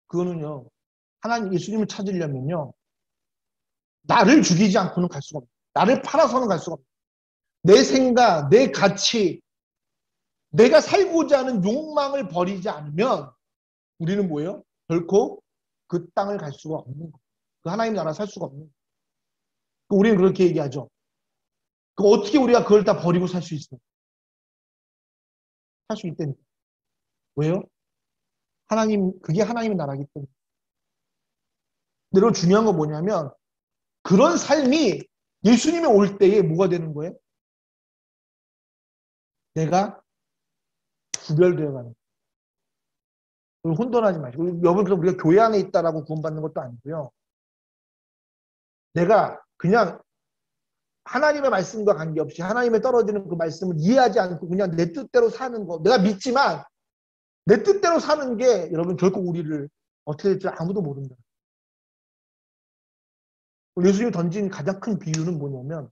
그거는요. 하나님 예수님을 찾으려면요. 나를 죽이지 않고는 갈 수가 없어요. 나를 팔아서는 갈 수가 없어요. 내 생각, 내 가치, 내가 살고자 하는 욕망을 버리지 않으면 우리는 뭐예요? 결코 그 땅을 갈 수가 없는 거예요. 그 하나님 나라 살 수가 없는 거예요. 우리는 그렇게 얘기하죠. 그 어떻게 우리가 그걸 다 버리고 살 수 있어요? 살 수 있다니까. 왜요? 그게 하나님의 나라기 때문에. 근데 여러분 중요한 건 뭐냐면 그런 삶이 예수님이 올 때에 뭐가 되는 거예요? 내가 구별되어 가는 거예요. 혼돈하지 마시고. 여러분, 그럼 우리가 교회 안에 있다라고 구원받는 것도 아니고요. 내가 그냥 하나님의 말씀과 관계없이 하나님의 떨어지는 그 말씀을 이해하지 않고 그냥 내 뜻대로 사는 거. 내가 믿지만 내 뜻대로 사는 게 여러분 결코 우리를 어떻게 될지 아무도 모른다. 예수님이 던진 가장 큰 비유는 뭐냐면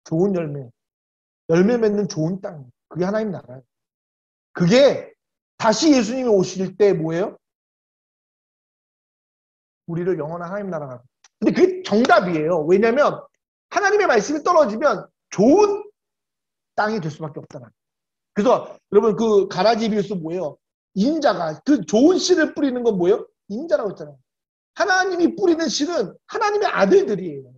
좋은 열매 맺는 좋은 땅. 그게 하나님 나라예요. 그게 다시 예수님이 오실 때 뭐예요? 우리를 영원한 하나님 나라가. 근데 그게 정답이에요. 왜냐하면 하나님의 말씀이 떨어지면 좋은 땅이 될 수밖에 없잖아요. 그래서 여러분 그 가라지 비유에서 뭐예요? 인자가 그 좋은 씨를 뿌리는 건 뭐예요? 인자라고 했잖아요. 하나님이 뿌리는 씨는 하나님의 아들들이에요.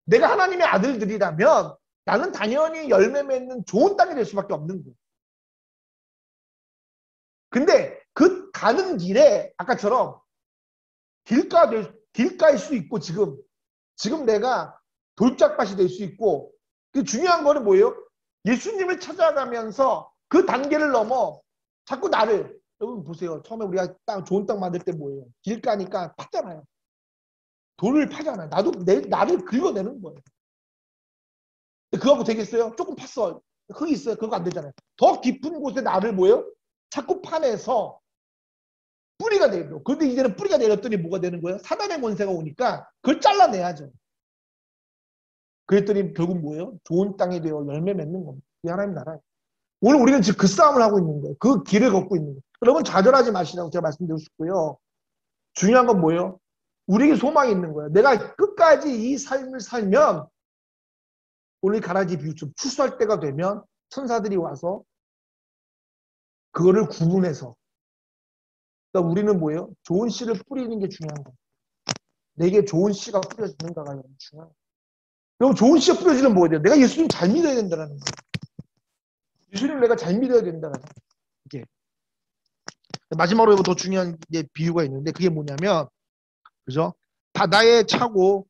내가 하나님의 아들들이라면 나는 당연히 열매 맺는 좋은 땅이 될 수밖에 없는 거예요. 근데 그 가는 길에 아까처럼 길가일 수 있고 지금 내가 돌짝밭이 될 수 있고 그 중요한 거는 뭐예요? 예수님을 찾아가면서 그 단계를 넘어 자꾸 여러분 보세요. 처음에 우리가 좋은 땅 만들 때 뭐예요? 길가니까 팠잖아요. 돌을 파잖아요. 나를 긁어내는 거예요. 그거하고 되겠어요? 조금 팠어. 흙이 있어요. 그거 안 되잖아요. 더 깊은 곳에 나를 뭐예요? 자꾸 파내서 뿌리가 내려. 그런데 이제는 뿌리가 내렸더니 뭐가 되는 거예요? 사단의 권세가 오니까 그걸 잘라내야죠. 그랬더니 결국 뭐예요? 좋은 땅이 되어 열매 맺는 겁니다. 그게 하나님 나라예요. 오늘 우리는 지금 그 싸움을 하고 있는 거예요. 그 길을 걷고 있는 거예요. 여러분 좌절하지 마시라고 제가 말씀드리고 싶고요. 중요한 건 뭐예요? 우리에게 소망이 있는 거예요. 내가 끝까지 이 삶을 살면 오늘 가라지 비유처럼 추수할 때가 되면 천사들이 와서 그거를 구분해서 그러니까 우리는 뭐예요? 좋은 씨를 뿌리는 게 중요한 거예요. 내게 좋은 씨가 뿌려지는가가 중요한 거예요. 여러분 좋은 씨가 뿌려지는 뭐예요? 내가 예수님 잘 믿어야 된다는 거예요. 예수님 내가 잘 믿어야 된다는 거예요. 이게 마지막으로 더 중요한 비유가 있는데 그게 뭐냐면 그죠? 바다에 치고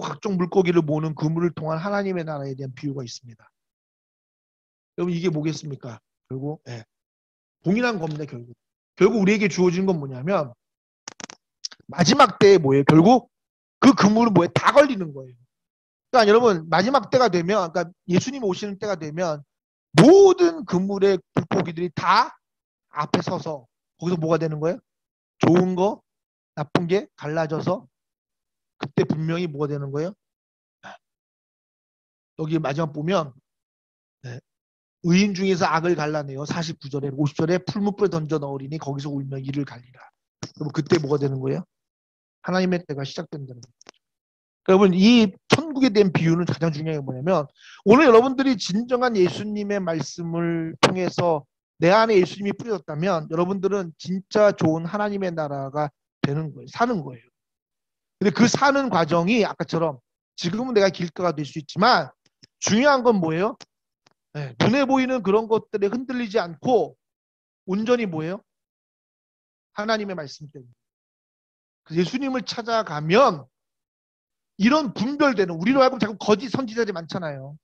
각종 물고기를 모으는 그물을 통한 하나님의 나라에 대한 비유가 있습니다. 여러분 이게 뭐겠습니까? 결국 동일한 겁니다. 결국 우리에게 주어지는 건 뭐냐면 마지막 때에 뭐예요? 결국 그 그물은 뭐예요? 다 걸리는 거예요. 그러니까 여러분 마지막 때가 되면 그러니까 예수님 오시는 때가 되면 모든 그물의 물고기들이 다 앞에 서서 거기서 뭐가 되는 거예요? 좋은 거, 나쁜 게 갈라져서 그때 분명히 뭐가 되는 거예요? 여기 마지막 보면 의인 중에서 악을 갈라내어 49절에 50절에 풀무불에 던져 넣으리니 거기서 울며 이를 갈리라. 그럼 그때 뭐가 되는 거예요? 하나님의 때가 시작된다는 거예요. 여러분 이 천국에 대한 비유는 가장 중요한 게 뭐냐면 오늘 여러분들이 진정한 예수님의 말씀을 통해서 내 안에 예수님이 뿌려졌다면 여러분들은 진짜 좋은 하나님의 나라가 되는 거예요. 사는 거예요. 근데 그 사는 과정이 아까처럼 지금은 내가 길가가 될 수 있지만 중요한 건 뭐예요? 눈에 보이는 그런 것들에 흔들리지 않고 온전히 뭐예요? 하나님의 말씀 때문에. 예수님을 찾아가면 이런 분별되는 우리로 하여금 자꾸 거짓 선지자들이 많잖아요.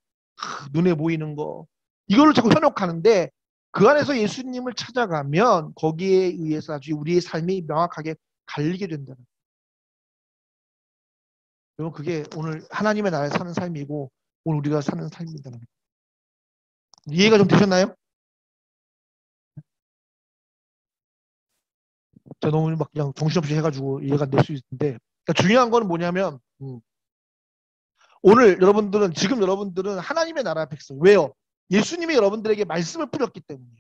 눈에 보이는 거. 이거를 자꾸 현혹하는데 그 안에서 예수님을 찾아가면 거기에 의해서 아주 우리의 삶이 명확하게 갈리게 된다는 거예요. 여러분 그게 오늘 하나님의 나라에 사는 삶이고 오늘 우리가 사는 삶이다. 이해가 좀 되셨나요? 제가 너무 막 그냥 정신없이 해가지고 이해가 안 될 수 있는데, 그러니까 중요한 건 뭐냐면, 오늘 여러분들은, 지금 여러분들은 하나님의 나라의 백성. 왜요? 예수님이 여러분들에게 말씀을 뿌렸기 때문에.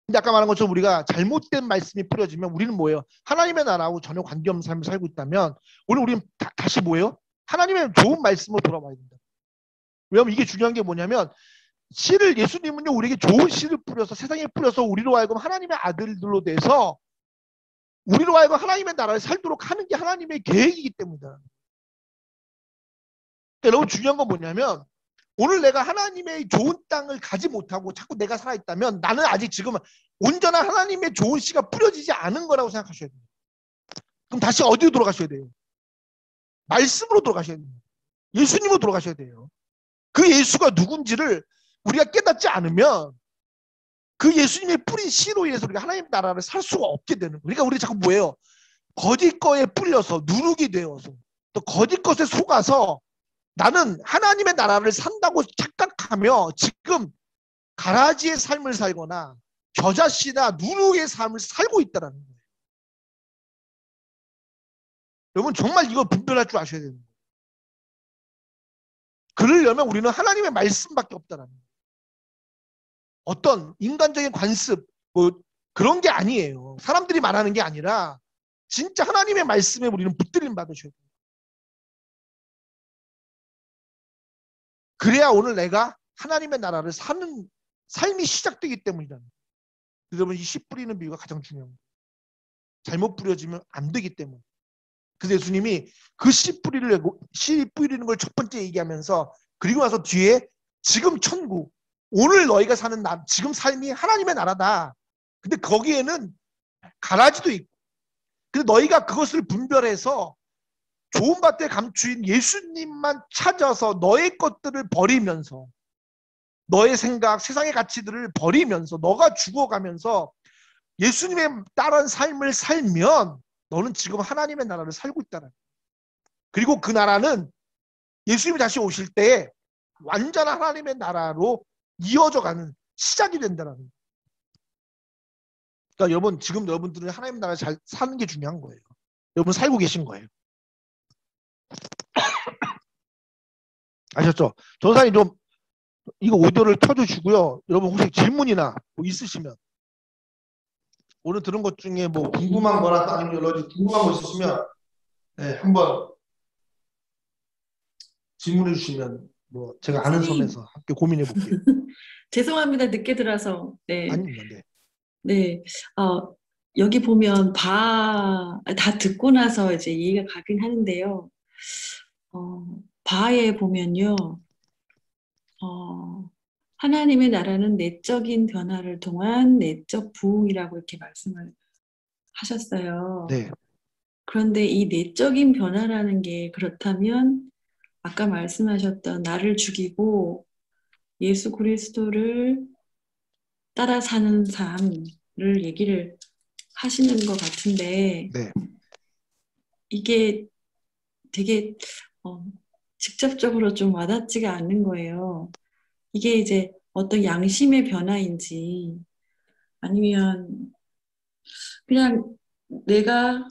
근데 아까 말한 것처럼 우리가 잘못된 말씀이 뿌려지면 우리는 뭐예요? 하나님의 나라하고 전혀 관계없는 삶을 살고 있다면 오늘 우리는 다시 뭐예요? 하나님의 좋은 말씀으로 돌아와야 된다. 왜냐하면 이게 중요한 게 뭐냐면, 씨를, 예수님은요 우리에게 좋은 씨를 뿌려서 세상에 뿌려서 우리로 하여금 하나님의 아들들로 돼서 우리로 하여금 하나님의 나라를 살도록 하는 게 하나님의 계획이기 때문이다. 그러니까 여러분 중요한 건 뭐냐면, 오늘 내가 하나님의 좋은 땅을 가지 못하고 자꾸 내가 살아있다면 나는 아직 지금 온전한 하나님의 좋은 씨가 뿌려지지 않은 거라고 생각하셔야 돼요. 그럼 다시 어디로 돌아가셔야 돼요? 말씀으로 돌아가셔야 돼요. 예수님으로 돌아가셔야 돼요. 그 예수가 누군지를 우리가 깨닫지 않으면 그 예수님의 뿌린 씨로 인해서 우리가 하나님 나라를 살 수가 없게 되는 거예요. 그러니까 우리 자꾸 뭐예요? 거짓 거에 뿌려서 누룩이 되어서 또 거짓 것에 속아서 나는 하나님의 나라를 산다고 착각하며 지금 가라지의 삶을 살거나 겨자씨나 누룩의 삶을 살고 있다는 거예요. 여러분 정말 이거 분별할 줄 아셔야 됩니다. 그러려면 우리는 하나님의 말씀밖에 없다는 거예요. 어떤 인간적인 관습 뭐 그런 게 아니에요. 사람들이 말하는 게 아니라 진짜 하나님의 말씀에 우리는 붙들림 받으셔야 돼요. 그래야 오늘 내가 하나님의 나라를 사는 삶이 시작되기 때문이다. 여러분 이 씨 뿌리는 비유가 가장 중요합니다. 잘못 뿌려지면 안 되기 때문에. 그래서 예수님이 그 씨 뿌리는 걸 첫 번째 얘기하면서 그리고 나서 뒤에 지금 천국, 오늘 너희가 사는 지금 삶이 하나님의 나라다. 근데 거기에는 가라지도 있고, 근데 너희가 그것을 분별해서 좋은 밭에 감추인 예수님만 찾아서 너의 것들을 버리면서 너의 생각, 세상의 가치들을 버리면서 너가 죽어가면서 예수님의 따른 삶을 살면 너는 지금 하나님의 나라를 살고 있다는 거예요. 그리고 그 나라는 예수님이 다시 오실 때 완전한 하나님의 나라로 이어져가는 시작이 된다는 거예요. 그러니까 여러분 지금 여러분들은 하나님의 나라를 잘 사는 게 중요한 거예요. 여러분 살고 계신 거예요. 아셨죠? 전사님 좀 이거 오디오를 켜주시고요. 여러분 혹시 질문이나 뭐 있으시면 오늘 들은 것 중에 뭐 궁금한 거나 또 아니면 여러 가지 궁금한 거 있으시면 네, 한번 질문해 주시면 뭐 제가 아는 선에서 함께 고민해 볼게요. 죄송합니다. 늦게 들어서. 네. 아닙니다. 네. 네. 여기 보면 다 듣고 나서 이제 이해가 가긴 하는데요. 바에 보면요. 하나님의 나라는 내적인 변화를 통한 내적 부흥이라고 이렇게 말씀을 하셨어요. 네. 그런데 이 내적인 변화라는 게 그렇다면 아까 말씀하셨던 나를 죽이고 예수 그리스도를 따라 사는 삶을 얘기를 하시는 것 같은데 네. 이게 되게 직접적으로 좀 와닿지가 않는 거예요. 이게 이제 어떤 양심의 변화인지 아니면 그냥 내가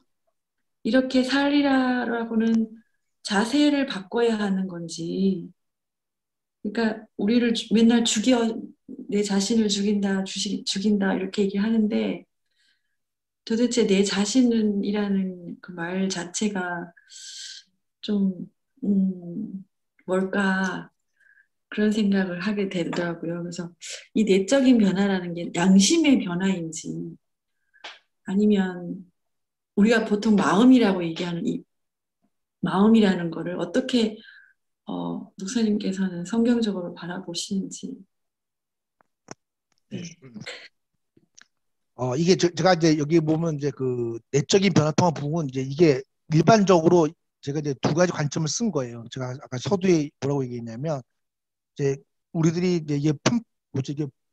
이렇게 살리라라고는 자세를 바꿔야 하는 건지. 그러니까 우리를 맨날 내 자신을 죽인다 이렇게 얘기하는데 도대체 내 자신이라는 그 말 자체가 좀 뭘까 그런 생각을 하게 되더라고요. 그래서 이 내적인 변화라는 게 양심의 변화인지 아니면 우리가 보통 마음이라고 얘기하는 이 마음이라는 거를 어떻게 목사님께서는 성경적으로 바라보시는지. 네. 이게 제가 이제 여기 보면 이제 그 내적인 변화 통한 부분은 이제 이게 일반적으로 제가 이제 두 가지 관점을 쓴 거예요. 제가 아까 서두에 뭐라고 얘기했냐면 이제 우리들이 이제 이게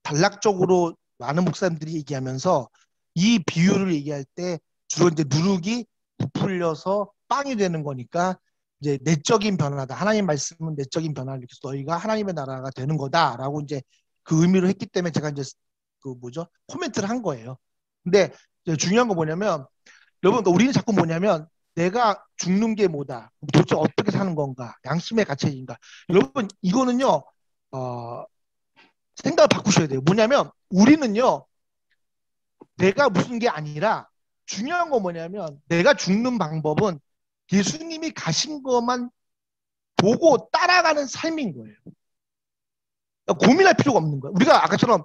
단락적으로 많은 목사님들이 얘기하면서 이 비유를 얘기할 때 주로 이제 누룩이 부풀려서 빵이 되는 거니까 이제 내적인 변화다. 하나님 말씀은 내적인 변화를 일으켜서 너희가 하나님의 나라가 되는 거다라고 이제 그 의미로 했기 때문에 제가 이제 그 코멘트를 한 거예요. 근데 중요한 거 뭐냐면 여러분 우리는 자꾸 뭐냐면 내가 죽는 게 뭐다. 도대체 어떻게 사는 건가. 양심의 가책인가. 여러분 이거는요. 생각을 바꾸셔야 돼요. 뭐냐면 우리는요. 내가 무슨 게 아니라 중요한 거 뭐냐면 내가 죽는 방법은 예수님이 가신 것만 보고 따라가는 삶인 거예요. 그러니까 고민할 필요가 없는 거예요. 우리가 아까처럼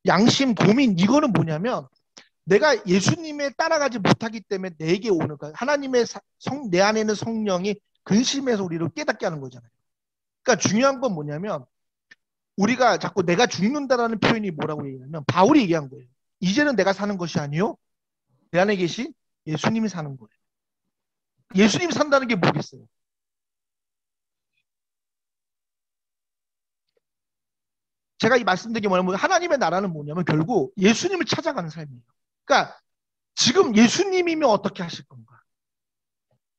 양심 고민 이거는 뭐냐면 내가 예수님에 따라가지 못하기 때문에 내게 오는 거야. 하나님의 내 안에 있는 성령이 근심해서 우리를 깨닫게 하는 거잖아요. 그러니까 중요한 건 뭐냐면 우리가 자꾸 내가 죽는다라는 표현이 뭐라고 얘기하면 바울이 얘기한 거예요. 이제는 내가 사는 것이 아니요 내 안에 계신 예수님이 사는 거예요. 예수님이 산다는 게 뭐겠어요? 제가 이 말씀드린 게 뭐냐면 하나님의 나라는 뭐냐면 결국 예수님을 찾아가는 삶이에요. 그러니까 지금 예수님이면 어떻게 하실 건가?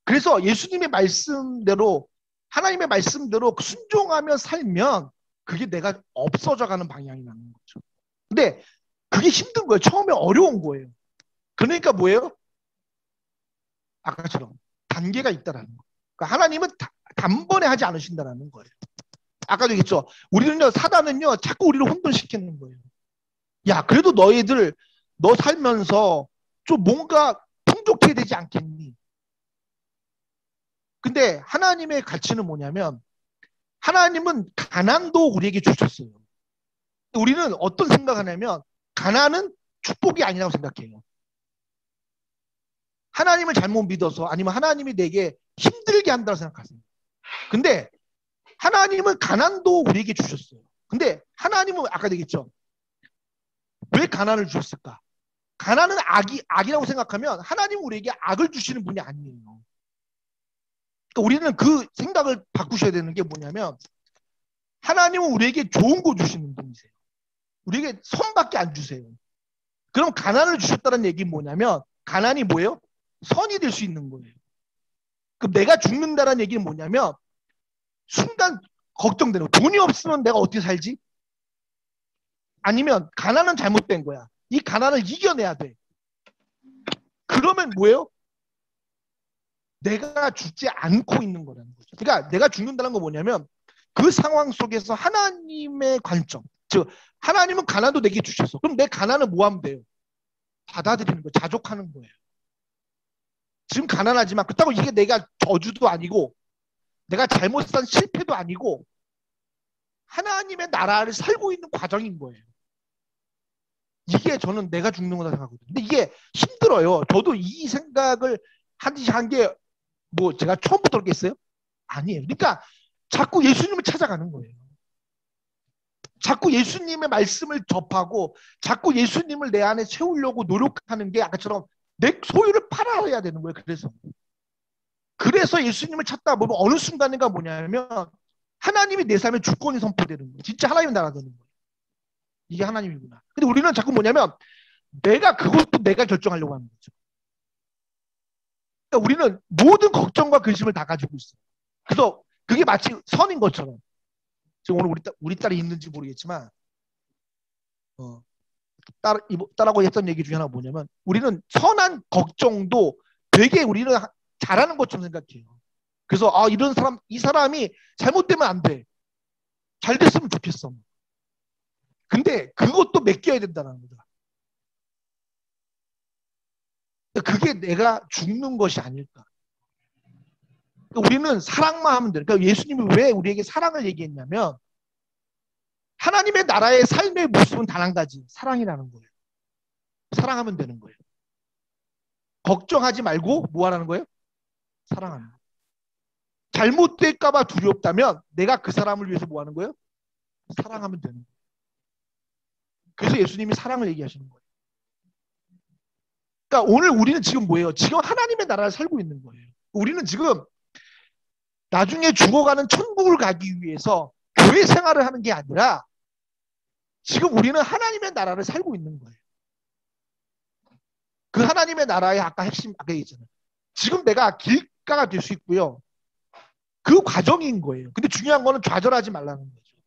그래서 예수님의 말씀대로 하나님의 말씀대로 순종하며 살면 그게 내가 없어져가는 방향이 나는 거죠. 근데 그게 힘든 거예요. 처음에 어려운 거예요. 그러니까 뭐예요? 아까처럼 단계가 있다라는 거예요. 그러니까 하나님은 단번에 하지 않으신다라는 거예요. 아까도 얘기했죠. 우리는요, 사단은요, 자꾸 우리를 혼돈시키는 거예요. 야, 그래도 너희들, 너 살면서 좀 뭔가 풍족해야 되지 않겠니? 근데 하나님의 가치는 뭐냐면, 하나님은 가난도 우리에게 주셨어요. 우리는 어떤 생각하냐면, 가난은 축복이 아니라고 생각해요. 하나님을 잘못 믿어서 아니면 하나님이 내게 힘들게 한다고 생각하세요. 근데 하나님은 가난도 우리에게 주셨어요. 근데 하나님은 아까 얘기했죠. 왜 가난을 주셨을까? 가난은 악이라고 생각하면 하나님은 우리에게 악을 주시는 분이 아니에요. 그러니까 우리는 그 생각을 바꾸셔야 되는 게 뭐냐면 하나님은 우리에게 좋은 거 주시는 분이세요. 우리에게 선밖에 안 주세요. 그럼 가난을 주셨다는 얘기는 뭐냐면 가난이 뭐예요? 선이 될 수 있는 거예요. 그럼 내가 죽는다는 얘기는 뭐냐면 순간 걱정되는 거예요. 돈이 없으면 내가 어떻게 살지? 아니면 가난은 잘못된 거야. 이 가난을 이겨내야 돼. 그러면 뭐예요? 내가 죽지 않고 있는 거라는 거죠. 그러니까 내가 죽는다는 건 뭐냐면 그 상황 속에서 하나님의 관점, 즉 하나님은 가난도 내게 주셨어. 그럼 내 가난을 뭐 하면 돼요? 받아들이는 거예요. 자족하는 거예요. 지금 가난하지만 그렇다고 이게 내가 저주도 아니고 내가 잘못 산 실패도 아니고 하나님의 나라를 살고 있는 과정인 거예요. 이게 저는 내가 죽는 거다 생각하거든요. 근데 이게 힘들어요. 저도 이 생각을 한 게 뭐 제가 처음부터 그렇겠어요? 아니에요. 그러니까 자꾸 예수님을 찾아가는 거예요. 자꾸 예수님의 말씀을 접하고 자꾸 예수님을 내 안에 채우려고 노력하는 게 아까처럼 내 소유를 팔아야 되는 거예요. 그래서 예수님을 찾다 보면 어느 순간인가 뭐냐면 하나님이 내 삶에 주권이 선포되는 거예요. 진짜 하나님의 나라 되는 거예요. 이게 하나님이구나. 근데 우리는 자꾸 뭐냐면 그것도 내가 결정하려고 하는 거죠. 그러니까 우리는 모든 걱정과 근심을 다 가지고 있어요. 그래서 그게 마치 선인 것처럼. 지금 오늘 우리 딸이 있는지 모르겠지만 딸하고 했던 얘기 중에 하나가 뭐냐면 우리는 선한 걱정도 되게 우리는 잘하는 것처럼 생각해요. 그래서 이 사람이 잘못되면 안 돼. 잘 됐으면 좋겠어. 근데 그것도 맡겨야 된다는 거다. 그게 내가 죽는 것이 아닐까. 우리는 사랑만 하면 돼요. 그러니까 예수님이 왜 우리에게 사랑을 얘기했냐면 하나님의 나라의 삶의 모습은 단 한 가지. 사랑이라는 거예요. 사랑하면 되는 거예요. 걱정하지 말고 뭐 하라는 거예요? 사랑하는 거예요. 잘못될까봐 두렵다면 내가 그 사람을 위해서 뭐 하는 거예요? 사랑하면 되는 거예요. 그래서 예수님이 사랑을 얘기하시는 거예요. 그러니까 오늘 우리는 지금 뭐예요? 지금 하나님의 나라를 살고 있는 거예요. 우리는 지금 나중에 죽어가는 천국을 가기 위해서 교회 생활을 하는 게 아니라 지금 우리는 하나님의 나라를 살고 있는 거예요. 그 하나님의 나라의 아까 얘기했잖아요. 지금 내가 길가가 될 수 있고요. 그 과정인 거예요. 근데 중요한 거는 좌절하지 말라는 거죠.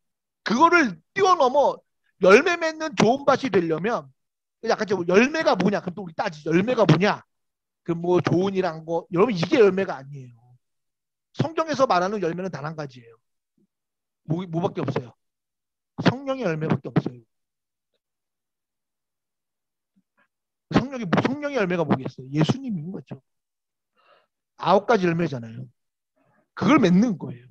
그거를 뛰어넘어 열매 맺는 좋은 밭이 되려면 약간 좀 열매가 뭐냐? 그럼 또 우리 따지죠. 열매가 뭐냐? 그 뭐 좋은 일 한 거. 여러분 이게 열매가 아니에요. 성경에서 말하는 열매는 단 한 가지예요. 뭐밖에 없어요. 성령의 열매밖에 없어요. 성령의 열매가 뭐겠어요? 예수님인 거죠. 9가지 열매잖아요. 그걸 맺는 거예요.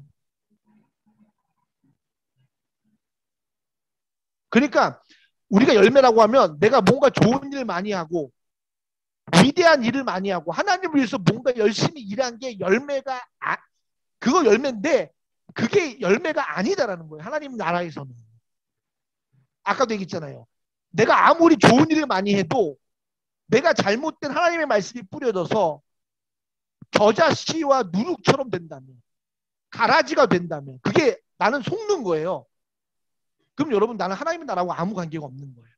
그러니까 우리가 열매라고 하면 내가 뭔가 좋은 일을 많이 하고 위대한 일을 많이 하고 하나님을 위해서 뭔가 열심히 일한 게 열매가 그거 열매인데 그게 열매가 아니다라는 거예요. 하나님 나라에서는. 아까도 얘기했잖아요. 내가 아무리 좋은 일을 많이 해도 내가 잘못된 하나님의 말씀이 뿌려져서 겨자씨와 누룩처럼 된다면, 가라지가 된다면 그게 나는 속는 거예요. 그럼 여러분 나는 하나님의 나라하고 아무 관계가 없는 거예요.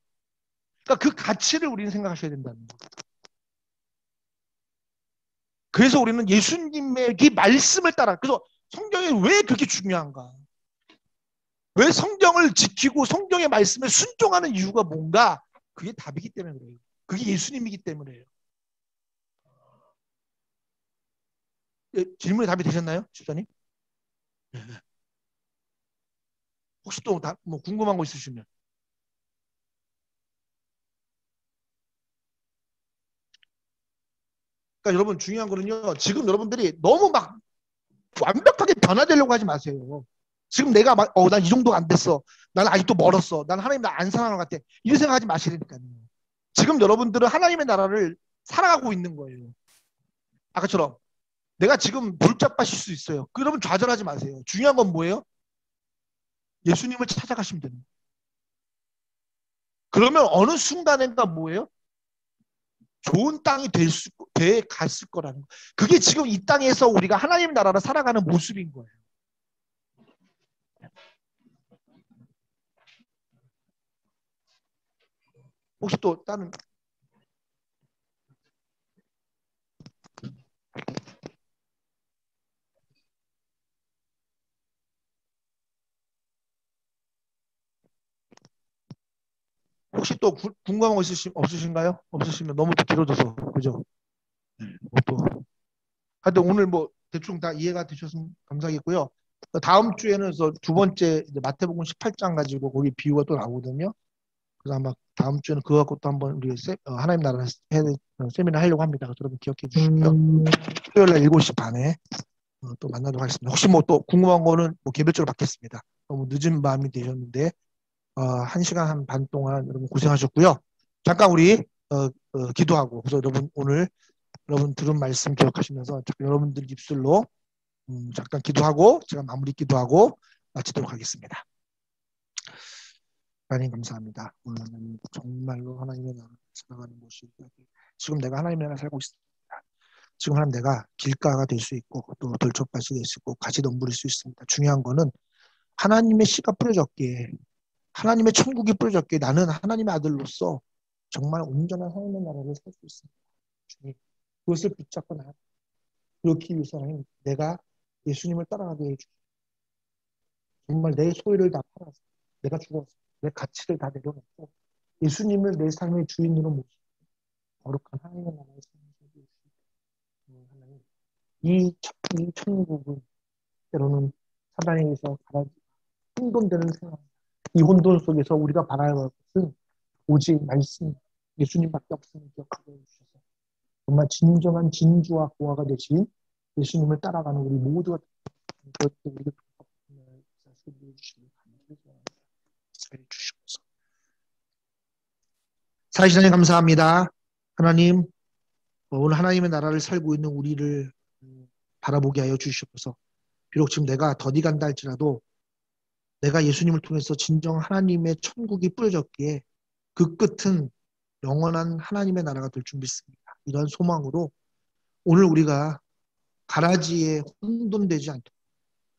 그러니까 그 가치를 우리는 생각하셔야 된다는 거예요. 그래서 우리는 예수님의 이 말씀을 따라, 그래서 성경이 왜 그렇게 중요한가? 왜 성경을 지키고 성경의 말씀을 순종하는 이유가 뭔가? 그게 답이기 때문에 그래요. 그게 예수님이기 때문에요. 예, 질문에 답이 되셨나요, 집사님? 네. 혹시 또 뭐 궁금한 거 있으시면. 그러니까 여러분 중요한 거는요. 지금 여러분들이 너무 막 완벽하게 변화되려고 하지 마세요. 지금 내가 막, 난 이 정도 안 됐어. 나는 아직도 멀었어. 나는 하나님 나 안 사랑하는 것 같아. 이런 생각하지 마시라니까요. 지금 여러분들은 하나님의 나라를 살아가고 있는 거예요. 아까처럼 내가 지금 불짝밭일 수 있어요. 그러면 좌절하지 마세요. 중요한 건 뭐예요? 예수님을 찾아가시면 됩니다. 그러면 어느 순간인가 뭐예요? 좋은 땅이 돼 갔을 거라는 거. 그게 지금 이 땅에서 우리가 하나님 나라를 살아가는 모습인 거예요. 혹시 또 다른 혹시 또 궁금한 거 없으신가요? 없으시면 너무 또 길어져서 그죠? 네, 또 하여튼 오늘 뭐 대충 다 이해가 되셨으면 감사하겠고요. 다음 주에는 두 번째 이제 마태복음 18장 가지고 거기 비유가 또 나오거든요. 그래서 아마 다음 주에는 그거 갖고 또 한번 우리 하나님 나라 세미나 하려고 합니다. 그래서 여러분 기억해 주시고요. 토요일 날 7시 반에 또 만나도록 하겠습니다. 혹시 뭐 또 궁금한 거는 뭐 개별적으로 받겠습니다. 너무 늦은 밤이 되셨는데 1시간 한 반 동안 여러분 고생하셨고요. 잠깐 우리 기도하고 그래서 여러분 오늘 여러분 들은 말씀 기억하시면서 여러분들 입술로 잠깐 기도하고 제가 마무리 기도하고 마치도록 하겠습니다. 하나님 감사합니다. 오늘 하나님 정말로 하나님의 나라를 살아가는 곳이 지금 내가 하나님의 나라를 살고 있습니다. 지금 하나님 내가 길가가 될 수 있고 또 돌촉밭이 될 수 있고 가시덤불일 수 있습니다. 중요한 거는 하나님의 씨가 뿌려졌기에 하나님의 천국이 뿌려졌기에 나는 하나님의 아들로서 정말 온전한 하나님의 나라를 살 수 있습니다. 주님 그것을 붙잡고 나아가 그렇기 위해서는 내가 예수님을 따라가게 해주시고 정말 내 소유를 다 팔아서 내가 죽어서 내 가치를 다 내려놓고 예수님을 내 삶의 주인으로 모시고 거룩한 하나님의 나라에 살게 해주시고 하나님 이 천국은 때로는 사단에게서 가라지 혼돈되는 생각 이 혼돈 속에서 우리가 바라야 할 것은 오직 말씀 예수님밖에 없음을 기억하게 해주셔서 정말 진정한 진주와 보화가 되신 예수님을 따라가는 우리 모두가 우리를 주시옵소서. 사시나님 감사합니다. 하나님 오늘 하나님의 나라를 살고 있는 우리를 바라보게 하여 주시옵소서. 비록 지금 내가 더디 간다 할지라도 내가 예수님을 통해서 진정 하나님의 천국이 뿌려졌기에 그 끝은 영원한 하나님의 나라가 될 줄 믿습니다. 이런 소망으로 오늘 우리가 가라지에 혼돈되지 않도록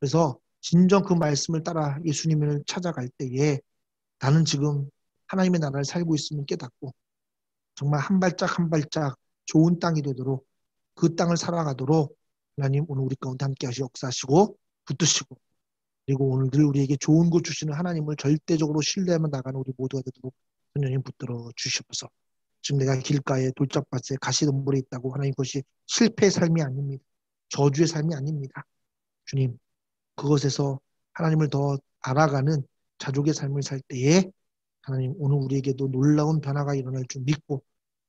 그래서 진정 그 말씀을 따라 예수님을 찾아갈 때에 나는 지금 하나님의 나라를 살고 있음을 깨닫고 정말 한 발짝 한 발짝 좋은 땅이 되도록 그 땅을 살아가도록 하나님 오늘 우리 가운데 함께 하시 역사하시고 붙드시고 그리고 오늘 늘 우리에게 좋은 것 주시는 하나님을 절대적으로 신뢰하며 나가는 우리 모두가 되도록 하나님 붙들어 주시옵소서. 지금 내가 길가에 돌짝밭에 가시덤불에 있다고 하나님, 그것이 실패의 삶이 아닙니다. 저주의 삶이 아닙니다. 주님, 그것에서 하나님을 더 알아가는 자족의 삶을 살 때에 하나님, 오늘 우리에게도 놀라운 변화가 일어날 줄 믿고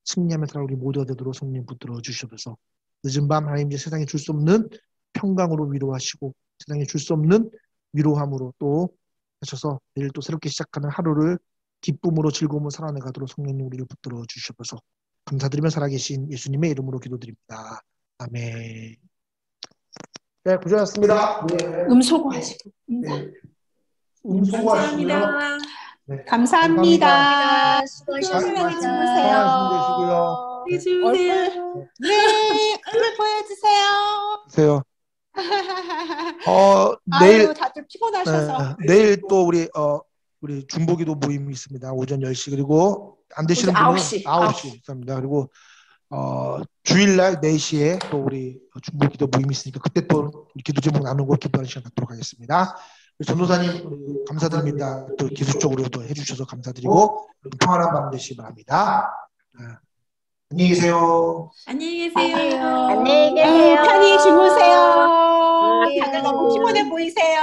승리하며 살아 우리 모두가 되도록 성령 붙들어 주시옵소서. 늦은 밤 하나님, 이제 세상에 줄 수 없는 평강으로 위로하시고 세상에 줄 수 없는 위로함으로 또 하셔서 내일 또 새롭게 시작하는 하루를 기쁨으로 즐거움으로 살아내가도록 성령님 우리를 붙들어 주시옵소서. 감사드리며 살아계신 예수님의 이름으로 기도드립니다. 아멘. 네, 고생하셨습니다. 음소거하시고. 네. 음소거하시고요. 감사합니다. 네, 감사합니다. 수고하셨습니다. 수고하셨습니다. 수고하셨습니다. 해주세요. 네, 얼굴 보여주세요. 보세요. 아유, 내일 다들 피곤하셔서. 내일 또 우리 중보기도 모임이 있습니다. 오전 10시, 그리고 안 되시는 오전 분은 9시. 9시 있습니다. 그리고 주일날 4시에 또 우리 중보기도 모임이 있으니까 그때 또 기도 제목 나누고 기도하는 시간 갖도록 하겠습니다. 전도사님 감사드립니다. 또 기술적으로도 해주셔서 감사드리고 평안한 밤 되시기 바랍니다. 안녕히 계세요. 안녕히 계세요. 안녕히 계세요. 편히 주무세요. 네. 다들 너무 피곤해 보이세요.